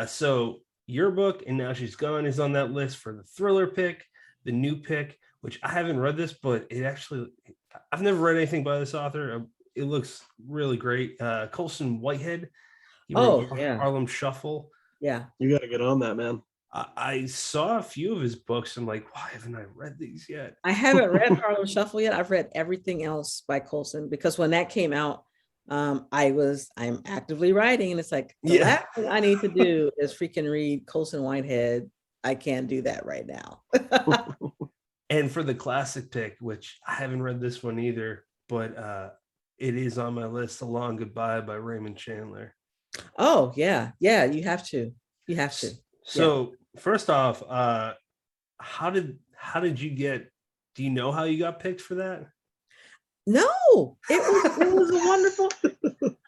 So your book, And Now She's Gone, is on that list for the thriller pick, the new pick, which I haven't read this, but I've never read anything by this author. It looks really great. Colson Whitehead. He wrote Harlem Shuffle. Yeah. You got to get on that, man. I saw a few of his books. I'm like, why haven't I read these yet? I haven't read Harlem Shuffle yet. I've read everything else by Colson, because when that came out, I'm actively writing, and it's like, the last thing I need to do is freaking read Colson Whitehead. I can't do that right now. And for the classic pick, which I haven't read this one either, but it is on my list, A Long Goodbye by Raymond Chandler. Oh yeah. You have to. So first off, how did you get, do you know how you got picked for that? No, it was a wonderful,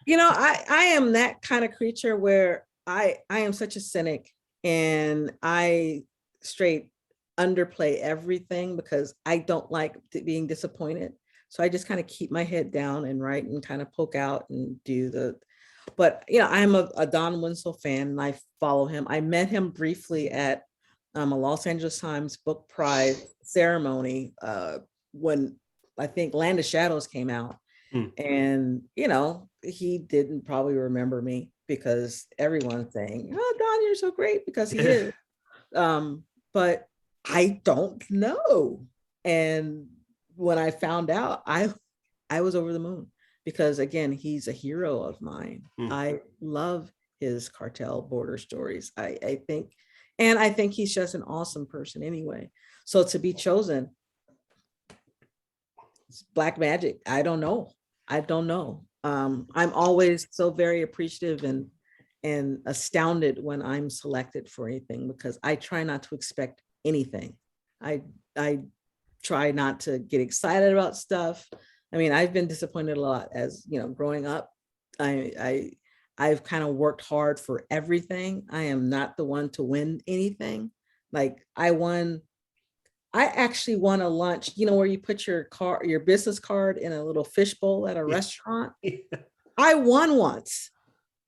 I am that kind of creature where I am such a cynic, and I straight underplay everything because I don't like being disappointed. So I just kind of keep my head down and write and kind of poke out and but I'm a Don Winslow fan, and I follow him. I met him briefly at a Los Angeles Times Book Prize ceremony when I think Land of Shadows came out. And, he didn't probably remember me because everyone's saying, oh, Don, you're so great, because he is. But I don't know. And when I found out, I was over the moon, because again, he's a hero of mine. I love his cartel border stories. I think, and I think he's just an awesome person anyway. So to be chosen, it's black magic. I don't know. I'm always so very appreciative and astounded when I'm selected for anything, because I try not to expect anything. I try not to get excited about stuff. I mean, I've been disappointed a lot as, you know, growing up. I've kind of worked hard for everything. I am not the one to win anything. Like I actually won a lunch, you know, where you put your business card in a little fishbowl at a restaurant. I won once.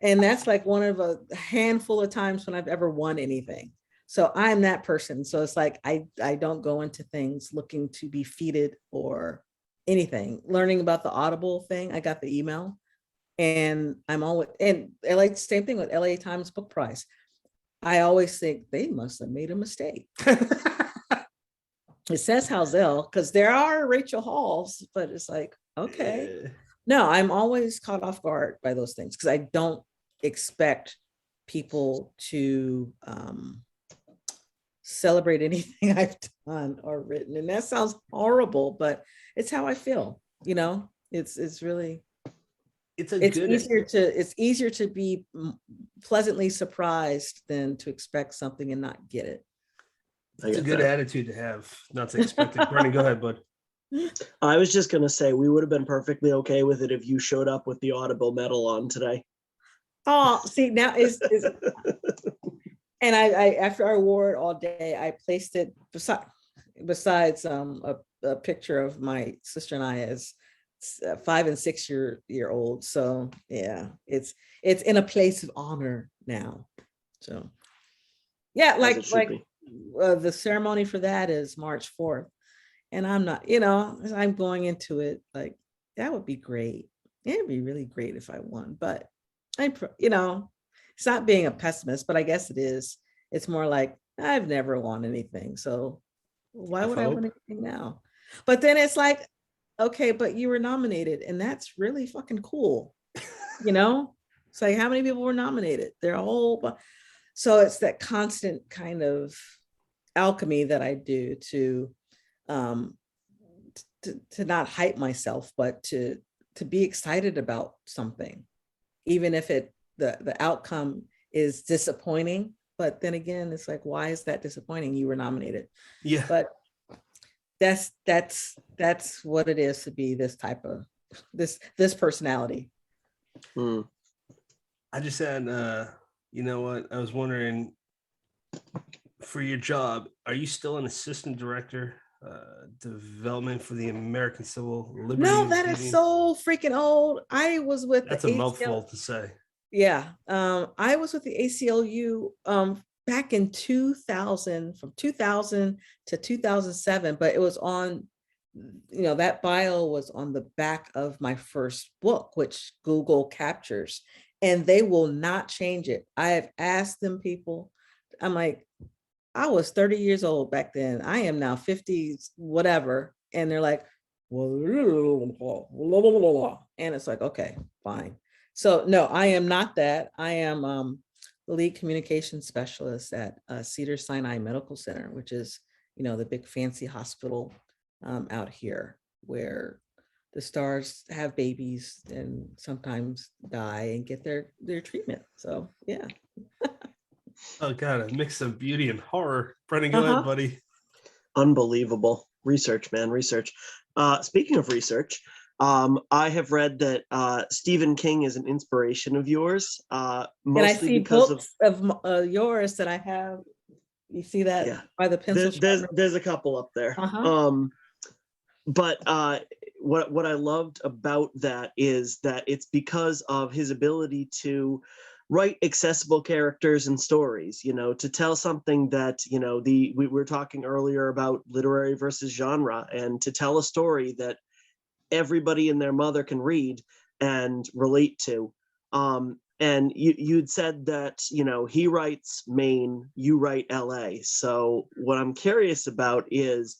And that's like one of a handful of times when I've ever won anything. So I'm that person. So it's like, I don't go into things looking to be feated or anything. Learning about the Audible thing, I got the email, and I'm always, and like same thing with LA Times Book Prize. I always think they must have made a mistake. It says Howzell, because there are Rachel Halls, but it's like, okay. Yeah. No, I'm always caught off guard by those things because I don't expect people to celebrate anything I've done or written. And that sounds horrible, but it's how I feel, you know. It's really, it's easier to be pleasantly surprised than to expect something and not get it. It's a good attitude to have, not to expect it. Bernie, go ahead, bud. I was just gonna say we would have been perfectly okay with it if you showed up with the Audible Metal on today. Oh, see, now is and I after I wore it all day, I placed it besides a picture of my sister and I as 5 and 6 year old. So yeah, it's in a place of honor now. So yeah, like the ceremony for that is March 4th. And I'm not, you know, I'm going into it like, that would be great. It'd be really great if I won, but you know, it's not being a pessimist, but I guess it is. It's more like, I've never won anything. So why would I win anything now? But then it's like, okay, but you were nominated, and that's really fucking cool. You know, it's like, how many people were nominated? They're a whole, so it's that constant kind of alchemy that I do to not hype myself, but to be excited about something, even if the outcome is disappointing. But then again, it's like, why is that disappointing? You were nominated. Yeah. But that's what it is to be this type of this personality. I just had you know what, I was wondering, for your job, are you still an assistant director development for the American Civil Liberties? No, that is so freaking old. I was with that's a mouthful to say. Yeah, I was with the ACLU back in 2000, from 2000 to 2007, but it was on, you know, that bio was on the back of my first book, which Google captures, and they will not change it. I have asked them people, I'm like, I was 30 years old back then. I am now 50, whatever. And they're like, well, and it's like, okay, fine. So no, I am not that. I am the lead communication specialist at Cedars-Sinai Medical Center, which is, you know, the big fancy hospital out here where the stars have babies and sometimes die and get their treatment. So yeah. Oh God, a mix of beauty and horror. Brendan, go ahead, buddy. Unbelievable. Research, man, research. Speaking of research, I have read that Stephen King is an inspiration of yours. Mostly and I see because books of yours that I have. You see that? Yeah. By the pencil. There's a couple up there. But what I loved about that is that it's because of his ability to write accessible characters and stories, you know, to tell something that, you know, we were talking earlier about literary versus genre, and to tell a story that everybody and their mother can read and relate to. And you'd said that, you know, he writes Maine, you write LA. So what I'm curious about is,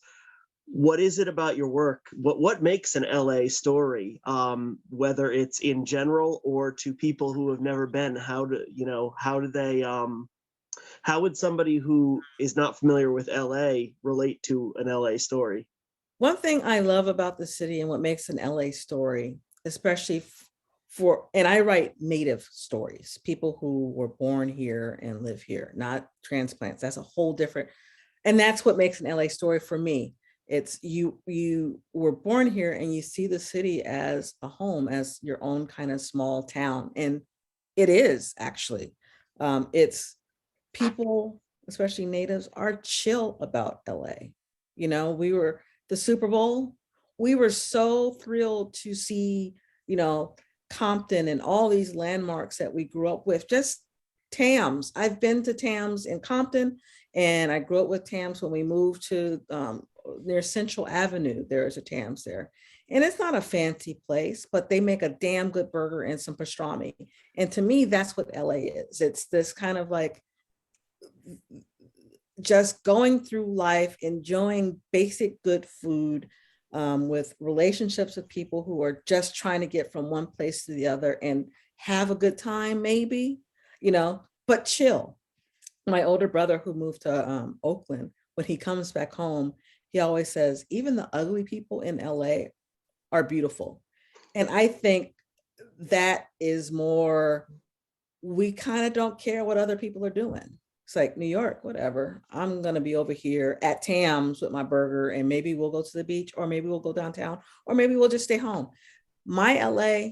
what is it about your work? What makes an LA story? Whether it's in general or to people who have never been, how do they, how would somebody who is not familiar with LA relate to an LA story? One thing I love about the city and what makes an LA story, especially and I write native stories, people who were born here and live here, not transplants. That's a whole different, and that's what makes an LA story for me. It's you were born here and you see the city as a home, as your own kind of small town. And it is actually, it's people, especially natives, are chill about LA. We were the Super Bowl. We were so thrilled to see, Compton and all these landmarks that we grew up with. Just Tams. I've been to Tams in Compton, and I grew up with Tams when we moved to near Central Avenue. There's a Tams there. And it's not a fancy place, but they make a damn good burger and some pastrami. And to me, that's what LA is. It's this kind of like just going through life, enjoying basic good food, with relationships with people who are just trying to get from one place to the other and have a good time, maybe, but chill. My older brother who moved to Oakland, when he comes back home, he always says, even the ugly people in LA are beautiful. And I think that is more, we kind of don't care what other people are doing. It's like New York, whatever. I'm going to be over here at Tam's with my burger, and maybe we'll go to the beach, or maybe we'll go downtown, or maybe we'll just stay home. My LA,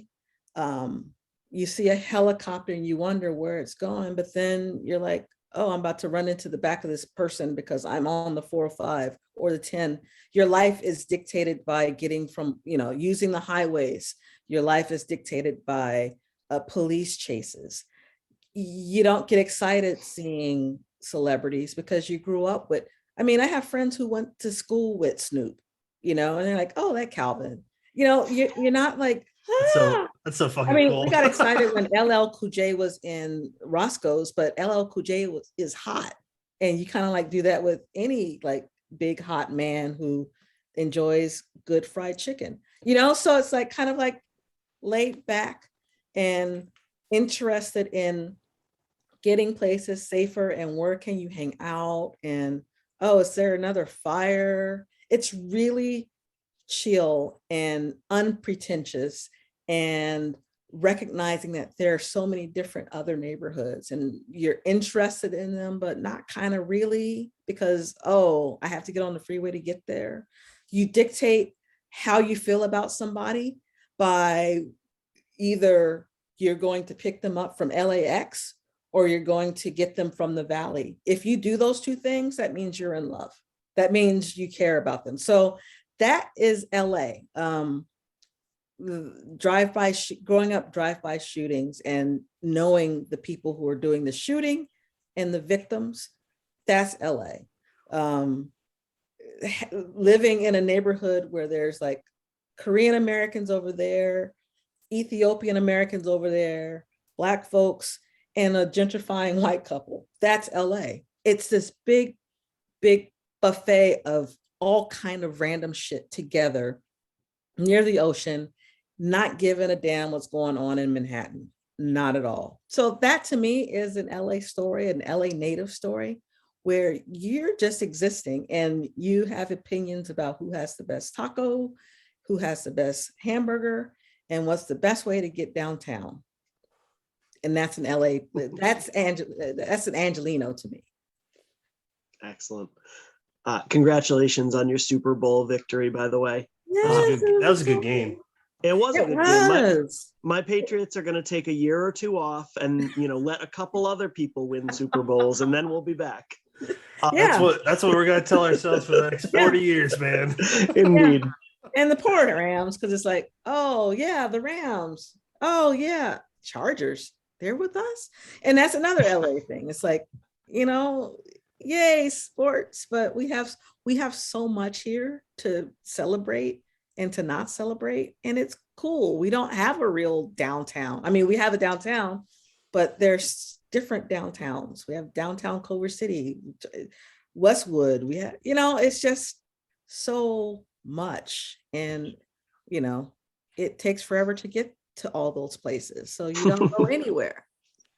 you see a helicopter and you wonder where it's going, but then you're like, oh, I'm about to run into the back of this person because I'm on the 405 or the 10. Your life is dictated by getting from, using the highways. Your life is dictated by police chases. You don't get excited seeing celebrities because you grew up with, I have friends who went to school with Snoop, and they're like, oh, that Calvin, you're not like, that's so fucking cool. We got excited when LL Cool J was in Roscoe's, but LL Cool J is hot. And you kind of like do that with any like big hot man who enjoys good fried chicken, so it's like kind of like laid back and interested in getting places safer and where can you hang out, and oh, is there another fire? It's really chill and unpretentious, and recognizing that there are so many different other neighborhoods and you're interested in them, but not kind of really, because, oh, I have to get on the freeway to get there. You dictate how you feel about somebody by either you're going to pick them up from LAX or you're going to get them from the valley. If you do those two things, that means you're in love. That means you care about them. So that is LA. Growing up drive-by shootings and knowing the people who are doing the shooting and the victims, that's LA. Living in a neighborhood where there's like Korean Americans over there, Ethiopian Americans over there, Black folks, and a gentrifying white couple. That's LA. It's this big, big buffet of all kind of random shit together near the ocean, not giving a damn what's going on in Manhattan. Not at all. So that to me is an LA story, an LA native story, where you're just existing and you have opinions about who has the best taco, who has the best hamburger, and what's the best way to get downtown. And that's an LA, that's an Angelino to me. Excellent. Congratulations on your Super Bowl victory, by the way. That was a good game. It was a good game. My Patriots are going to take a year or two off and, let a couple other people win Super Bowls, and then we'll be back. That's what we're going to tell ourselves for the next 40 years, man. Indeed. Yeah. And the poor Rams, because it's like, oh, yeah, the Rams. Oh, yeah, Chargers. They're with us. And that's another LA thing. It's like, yay, sports, but we have so much here to celebrate and to not celebrate. And it's cool. We don't have a real downtown. We have a downtown, but there's different downtowns. We have downtown Culver City, Westwood. We have, it's just, so much, and you know, it takes forever to get to all those places, so you don't go anywhere.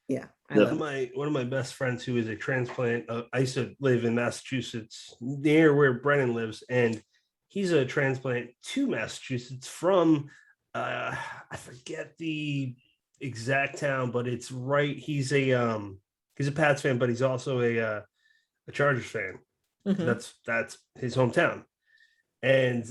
Yeah, I Yeah. love it. One of my best friends who is a transplant. I used to live in Massachusetts, near where Brennan lives, and he's a transplant to Massachusetts from I forget the exact town, but it's right. He's a Pats fan, but he's also a Chargers fan. Mhm. That's his hometown. And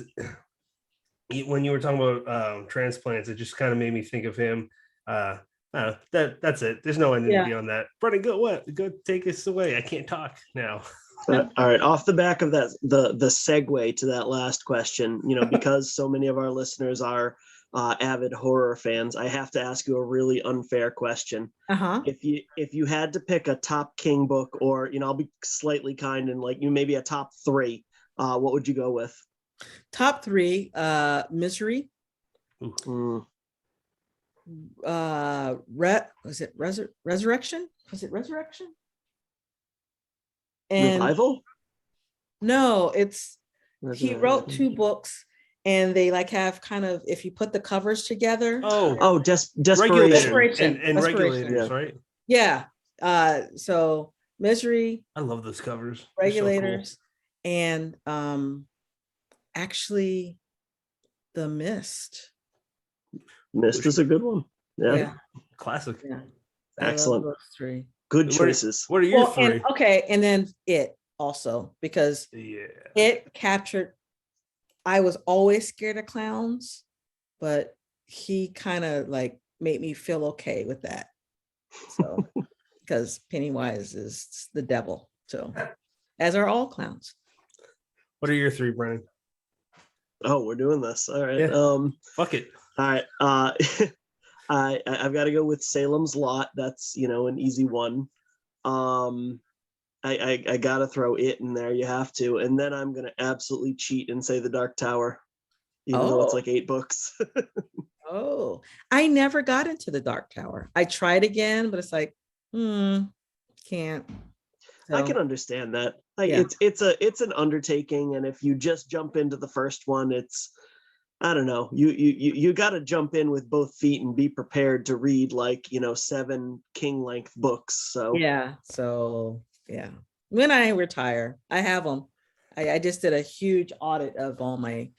when you were talking about transplants, it just kind of made me think of him. That's it. There's no ending Yeah. beyond that. Brennan, go take us away. I can't talk now. All right. Off the back of that, the segue to that last question, because so many of our listeners are avid horror fans, I have to ask you a really unfair question. Uh-huh. If you had to pick a top King book, or I'll be slightly kind and like maybe a top three, what would you go with? Top three, Misery. Mm. Was it Resurrection? Was it Resurrection? And Revival? no, it's he wrote Resurrection. 2 books, and they like have kind of, if you put the covers together. Oh, Desperation. Desperation. And Desperation. Regulators, Yeah. right? Yeah. So Misery, I love those covers. They're so cool. Regulators, and actually The Mist. Mist is a good one. Yeah. Classic. Yeah. Excellent. I love those 3. Good choices. What are your Well, three? and then It also, because Yeah. It captured, I was always scared of clowns, but he kind of like made me feel okay with that. So, because Pennywise is the devil. So, as are all clowns. What are your 3, Brennan? Oh, we're doing this. All right. Yeah. Fuck it. All right. I've got to go with Salem's Lot. That's an easy one. I gotta throw It in there. You have to, and then I'm gonna absolutely cheat and say The Dark Tower, even though it's like 8 books. Oh, I never got into The Dark Tower. I tried again, but it's like, can't. I So, can understand that. Like Yeah. it's an undertaking, and if you just jump into the first one, it's, I don't know. You got to jump in with both feet and be prepared to read 7 King length books. So yeah. So yeah. When I retire, I have them. I just did a huge audit of all my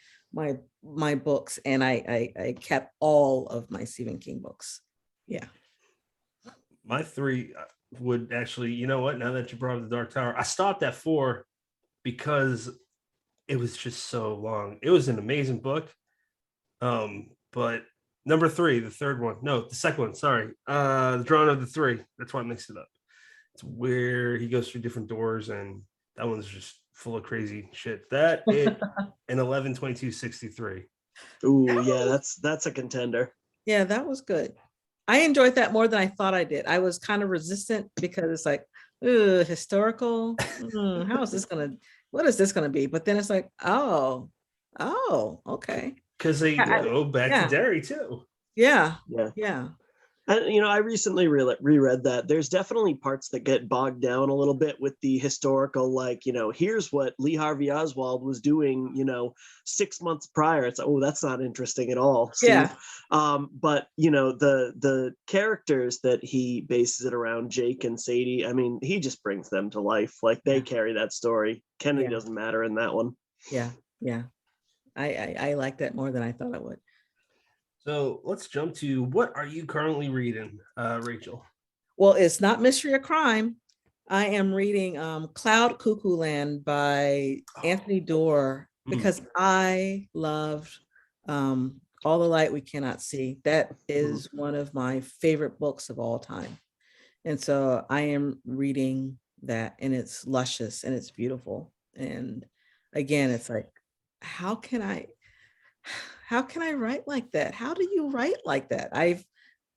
books, and I kept all of my Stephen King books. Yeah. My 3 would actually, you know what? Now that you brought up The Dark Tower, I stopped at 4 because it was just so long. It was an amazing book. But number 3, the third one, no, the second one, sorry. The Drawing of the 3. That's why I mixed it up. It's where he goes through different doors, and that one's just full of crazy shit. That It and 11/22/63. ooh, yeah, that's a contender. Yeah, that was good. I enjoyed that more than I thought I did. I was kind of resistant because it's like, historical. What is this gonna be? But then it's like, oh, okay. Because they go back Yeah. to Derry too. Yeah. Yeah. Yeah. And I recently reread that. There's definitely parts that get bogged down a little bit with the historical, here's what Lee Harvey Oswald was doing, 6 months prior. It's like, oh, that's not interesting at all, Steve. Yeah. But the characters that he bases it around, Jake and Sadie, I mean, he just brings them to life. Like they carry that story. Kennedy doesn't matter in that one. Yeah. Yeah. I like that more than I thought I would. So let's jump to, what are you currently reading, Rachel? Well, it's not mystery or crime. I am reading Cloud Cuckoo Land by Anthony Doerr, because I loved All the Light We Cannot See. That is one of my favorite books of all time. And so I am reading that, and it's luscious and it's beautiful. And again, it's like, how can I write like that? How do you write like that?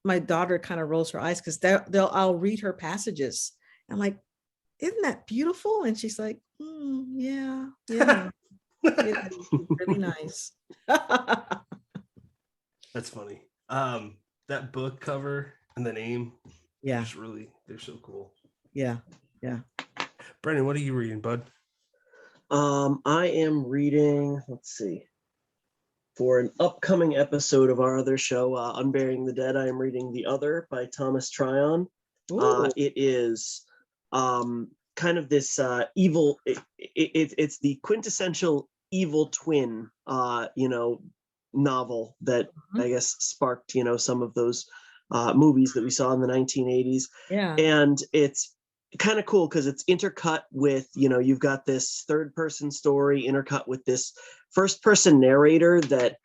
My daughter kind of rolls her eyes because I'll read her passages. I'm like, isn't that beautiful? And she's like, yeah. It's really nice. That's funny. That book cover and the name, Yeah. just really, they're so cool. Yeah. Brendan, what are you reading, bud? I am reading, let's see, for an upcoming episode of our other show, Unburying the Dead, I am reading The Other by Thomas Tryon. It is kind of this evil, it's the quintessential evil twin, novel that I guess sparked, some of those movies that we saw in the 1980s. Yeah. And it's kind of cool because it's intercut with, you've got this third person story intercut with this first person narrator that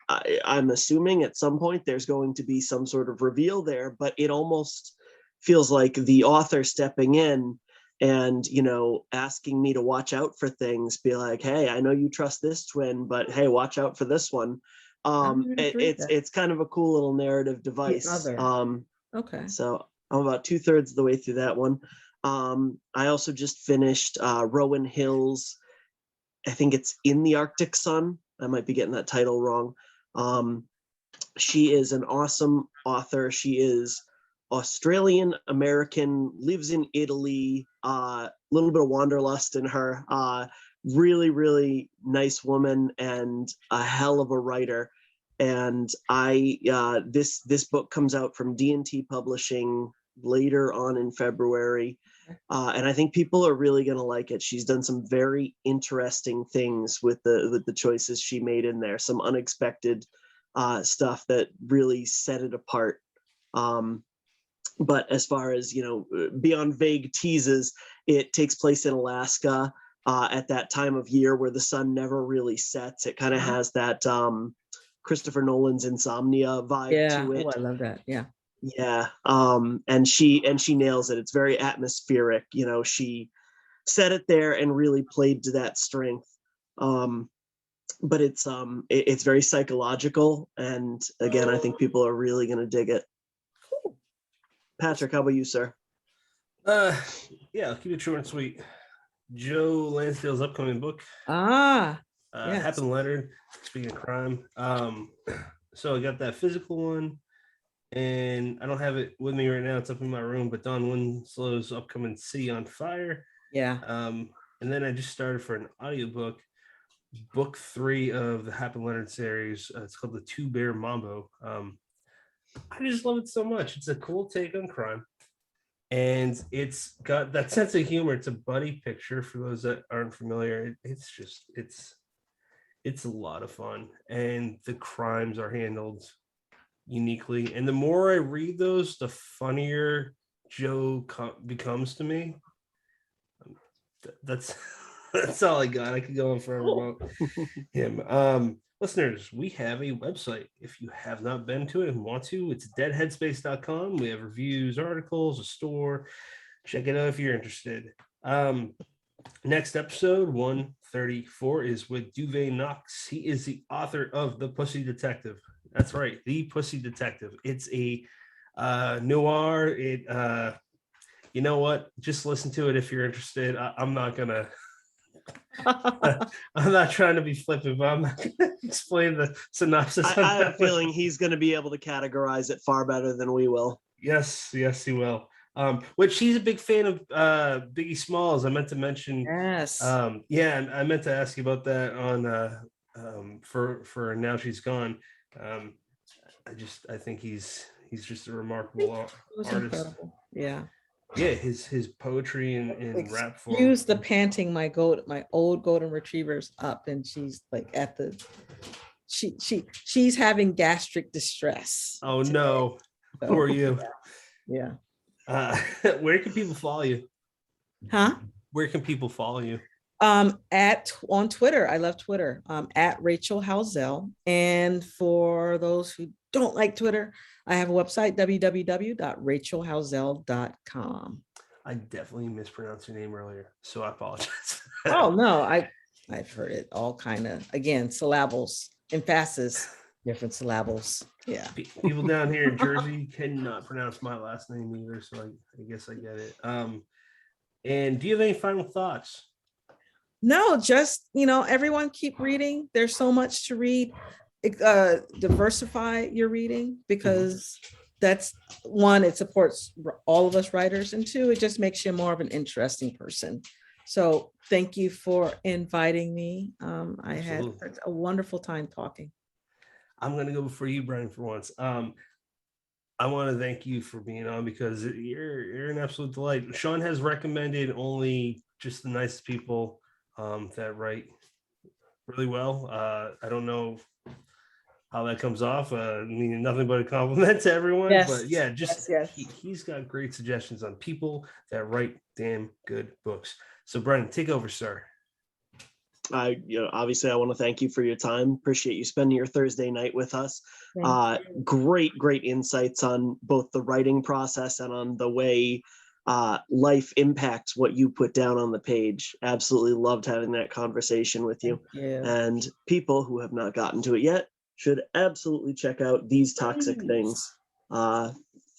I'm assuming at some point there's going to be some sort of reveal there, but it almost feels like the author stepping in and, asking me to watch out for things, be like, hey, I know you trust this twin, but hey, watch out for this one. It's kind of a cool little narrative device. Okay. So I'm about 2/3 of the way through that one. I also just finished Rowan Hill's, I think it's In the Arctic Sun. I might be getting that title wrong. She is an awesome author. She is Australian American, lives in Italy, a little bit of wanderlust in her. Really, really nice woman and a hell of a writer. And this book comes out from D&T Publishing later on in February. And I think people are really going to like it. She's done some very interesting things with the choices she made in there, some unexpected stuff that really set it apart. But as far as, beyond vague teases, it takes place in Alaska at that time of year where the sun never really sets. It kind of has that Christopher Nolan's Insomnia vibe to it. Oh, I love that. Yeah. Yeah. And she nails it. It's very atmospheric. She set it there and really played to that strength. But it's very psychological. And again, I think people are really going to dig it. Cool. Patrick, how about you, sir? Yeah, I'll keep it short and sweet. Joe Lansdale's upcoming book. Yes. Happened Leonard, speaking of crime. So I got that physical one, and I don't have it with me right now. It's up in my room, but Don Winslow's upcoming City on Fire. Yeah. And then I just started for an audiobook, book 3 of the Happen Leonard series. It's called The Two Bear Mambo. I just love it so much. It's a cool take on crime. And it's got that sense of humor. It's a buddy picture for those that aren't familiar. It's a lot of fun. And the crimes are handled uniquely. And the more I read those, the funnier Joe becomes to me. That's all I got. I could go on forever about him. Listeners, we have a website. If you have not been to it and want to, it's deadheadspace.com. We have reviews, articles, a store. Check it out if you're interested. Next episode, 134, is with Duvet Knox. He is the author of The Pussy Detective. That's right, The Pussy Detective. It's a noir. You know what? Just listen to it if you're interested. I'm not gonna. I'm not trying to be flippant, but I'm not going to explain the synopsis. I have a feeling he's going to be able to categorize it far better than we will. Yes, he will. Which he's a big fan of Biggie Smalls. I meant to mention. Yes. Yeah, I meant to ask you about that on for Now She's Gone. I think he's just a remarkable artist. Incredible. Yeah. Yeah, his poetry and rap form. Use the panting my old golden retriever's up, and she's like at the she's having gastric distress. Oh today. No. So, who are you? Yeah. Where can people follow you? Huh? Where can people follow you? On Twitter. I love Twitter. At Rachel Howzell. And for those who don't like Twitter, I have a website, www.rachelhowzell.com. I definitely mispronounced your name earlier, so I apologize. Oh no, I've heard it all kind of, again, syllables, emphasis, different syllables. Yeah. People down here in Jersey cannot pronounce my last name either, so I guess I get it. And do you have any final thoughts? No, just, everyone keep reading. There's so much to read. Diversify your reading, because that's one, it supports all of us writers, and two, it just makes you more of an interesting person. So thank you for inviting me. I had Absolutely. a wonderful time talking. I'm going to go before you, Brennan, for once. I want to thank you for being on because you're an absolute delight. Sean has recommended only just the nicest people that write really well. I don't know how that comes off. Meaning nothing but a compliment to everyone. Yes. But yeah, just Yes. he's got great suggestions on people that write damn good books. So Brennan, take over, sir. Obviously I want to thank you for your time. Appreciate you spending your Thursday night with us. Thank you. Great insights on both the writing process and on the way life impacts what you put down on the page. Absolutely loved having that conversation with you. Thank you. And people who have not gotten to it yet should absolutely check out These Toxic Things.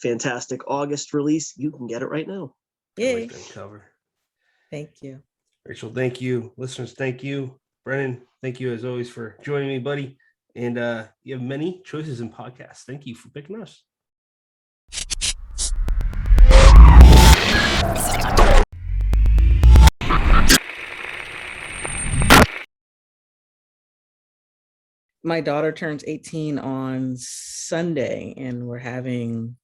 Fantastic August release. You can get it right now. I like Yay. that cover. Thank you. Rachel, thank you. Listeners, thank you. Brennan, thank you as always for joining me, buddy. And you have many choices in podcasts. Thank you for picking us. My daughter turns 18 on Sunday, and we're having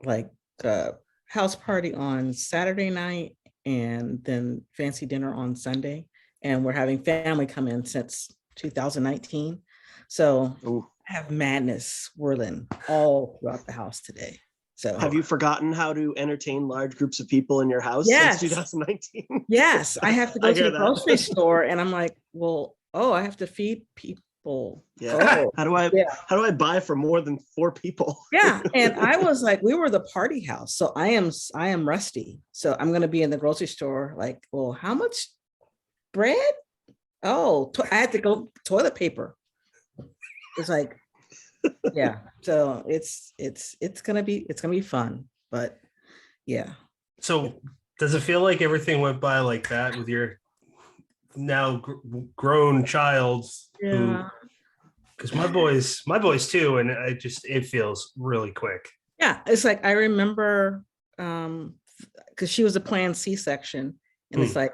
like a house party on Saturday night and then fancy dinner on Sunday. And we're having family come in since 2019. So Ooh. I have madness swirling all throughout the house today. So Have you forgotten how to entertain large groups of people in your house Yes. since 2019? yes, I have to I go to hear the that. grocery store and I'm like, well, I have to feed people. Yeah. Oh, How do I yeah. how do I buy for more than 4 people? Yeah. And I was like, we were the party house. So I am rusty. So I'm going to be in the grocery store like, well, how much bread? Oh, I had to go toilet paper. It's like, yeah. So it's going to be fun, but yeah. So does it feel like everything went by like that with your now grown child? Yeah. Because my boys too, and it feels really quick. Yeah. It's like, I remember, because she was a planned C-section. And it's like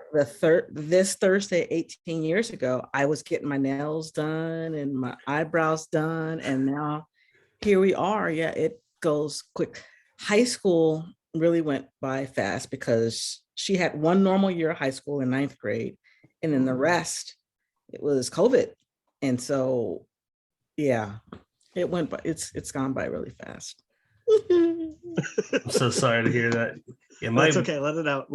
this Thursday, 18 years ago, I was getting my nails done and my eyebrows done. And now here we are. Yeah, it goes quick. High school really went by fast because she had one normal year of high school in 9th grade. And then the rest, it was COVID. And so, yeah, it went by, it's gone by really fast. I'm so sorry to hear that. Yeah, That's okay. Let it out.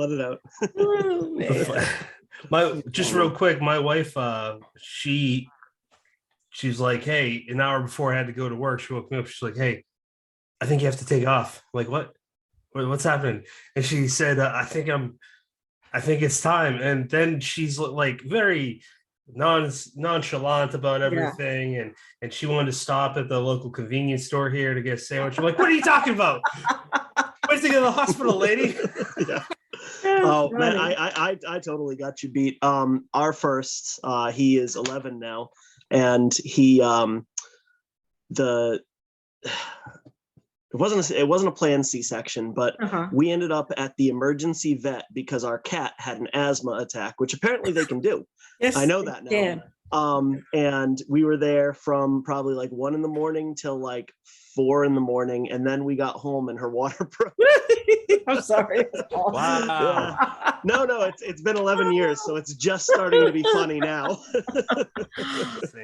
Just real quick, my wife, she's like, hey, an hour before I had to go to work, she woke me up. She's like, hey, I think you have to take off. I'm like, what? What's happening? And she said, I think it's time. And then she's like very nonchalant about everything. And she wanted to stop at the local convenience store here to get a sandwich. I'm like, what are you talking about? Where's to go to the hospital, lady? Yeah. Oh man, I totally got you beat. Our first, he is 11 now, and he it wasn't a planned C-section, but we ended up at the emergency vet because our cat had an asthma attack, which apparently they can do. Yes, I know that now. can. And we were there from probably like 1 a.m. till like 4 a.m, and then we got home and her water broke. I'm sorry. Wow. Yeah. No, it's been 11 years, so it's just starting to be funny now.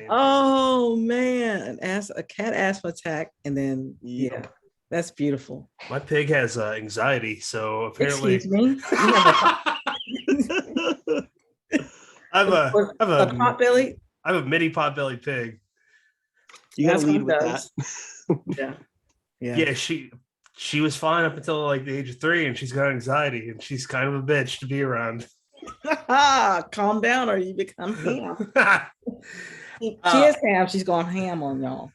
Oh man, a cat asthma attack, and then yeah, that's beautiful. My pig has anxiety, so apparently. Excuse me. I have a potbelly. I have a mini potbelly pig. You gotta lead with that. Yeah. She was fine up until like the age of 3, and she's got anxiety, and she's kind of a bitch to be around. Calm down, or you become ham. She is ham. She's going ham on y'all.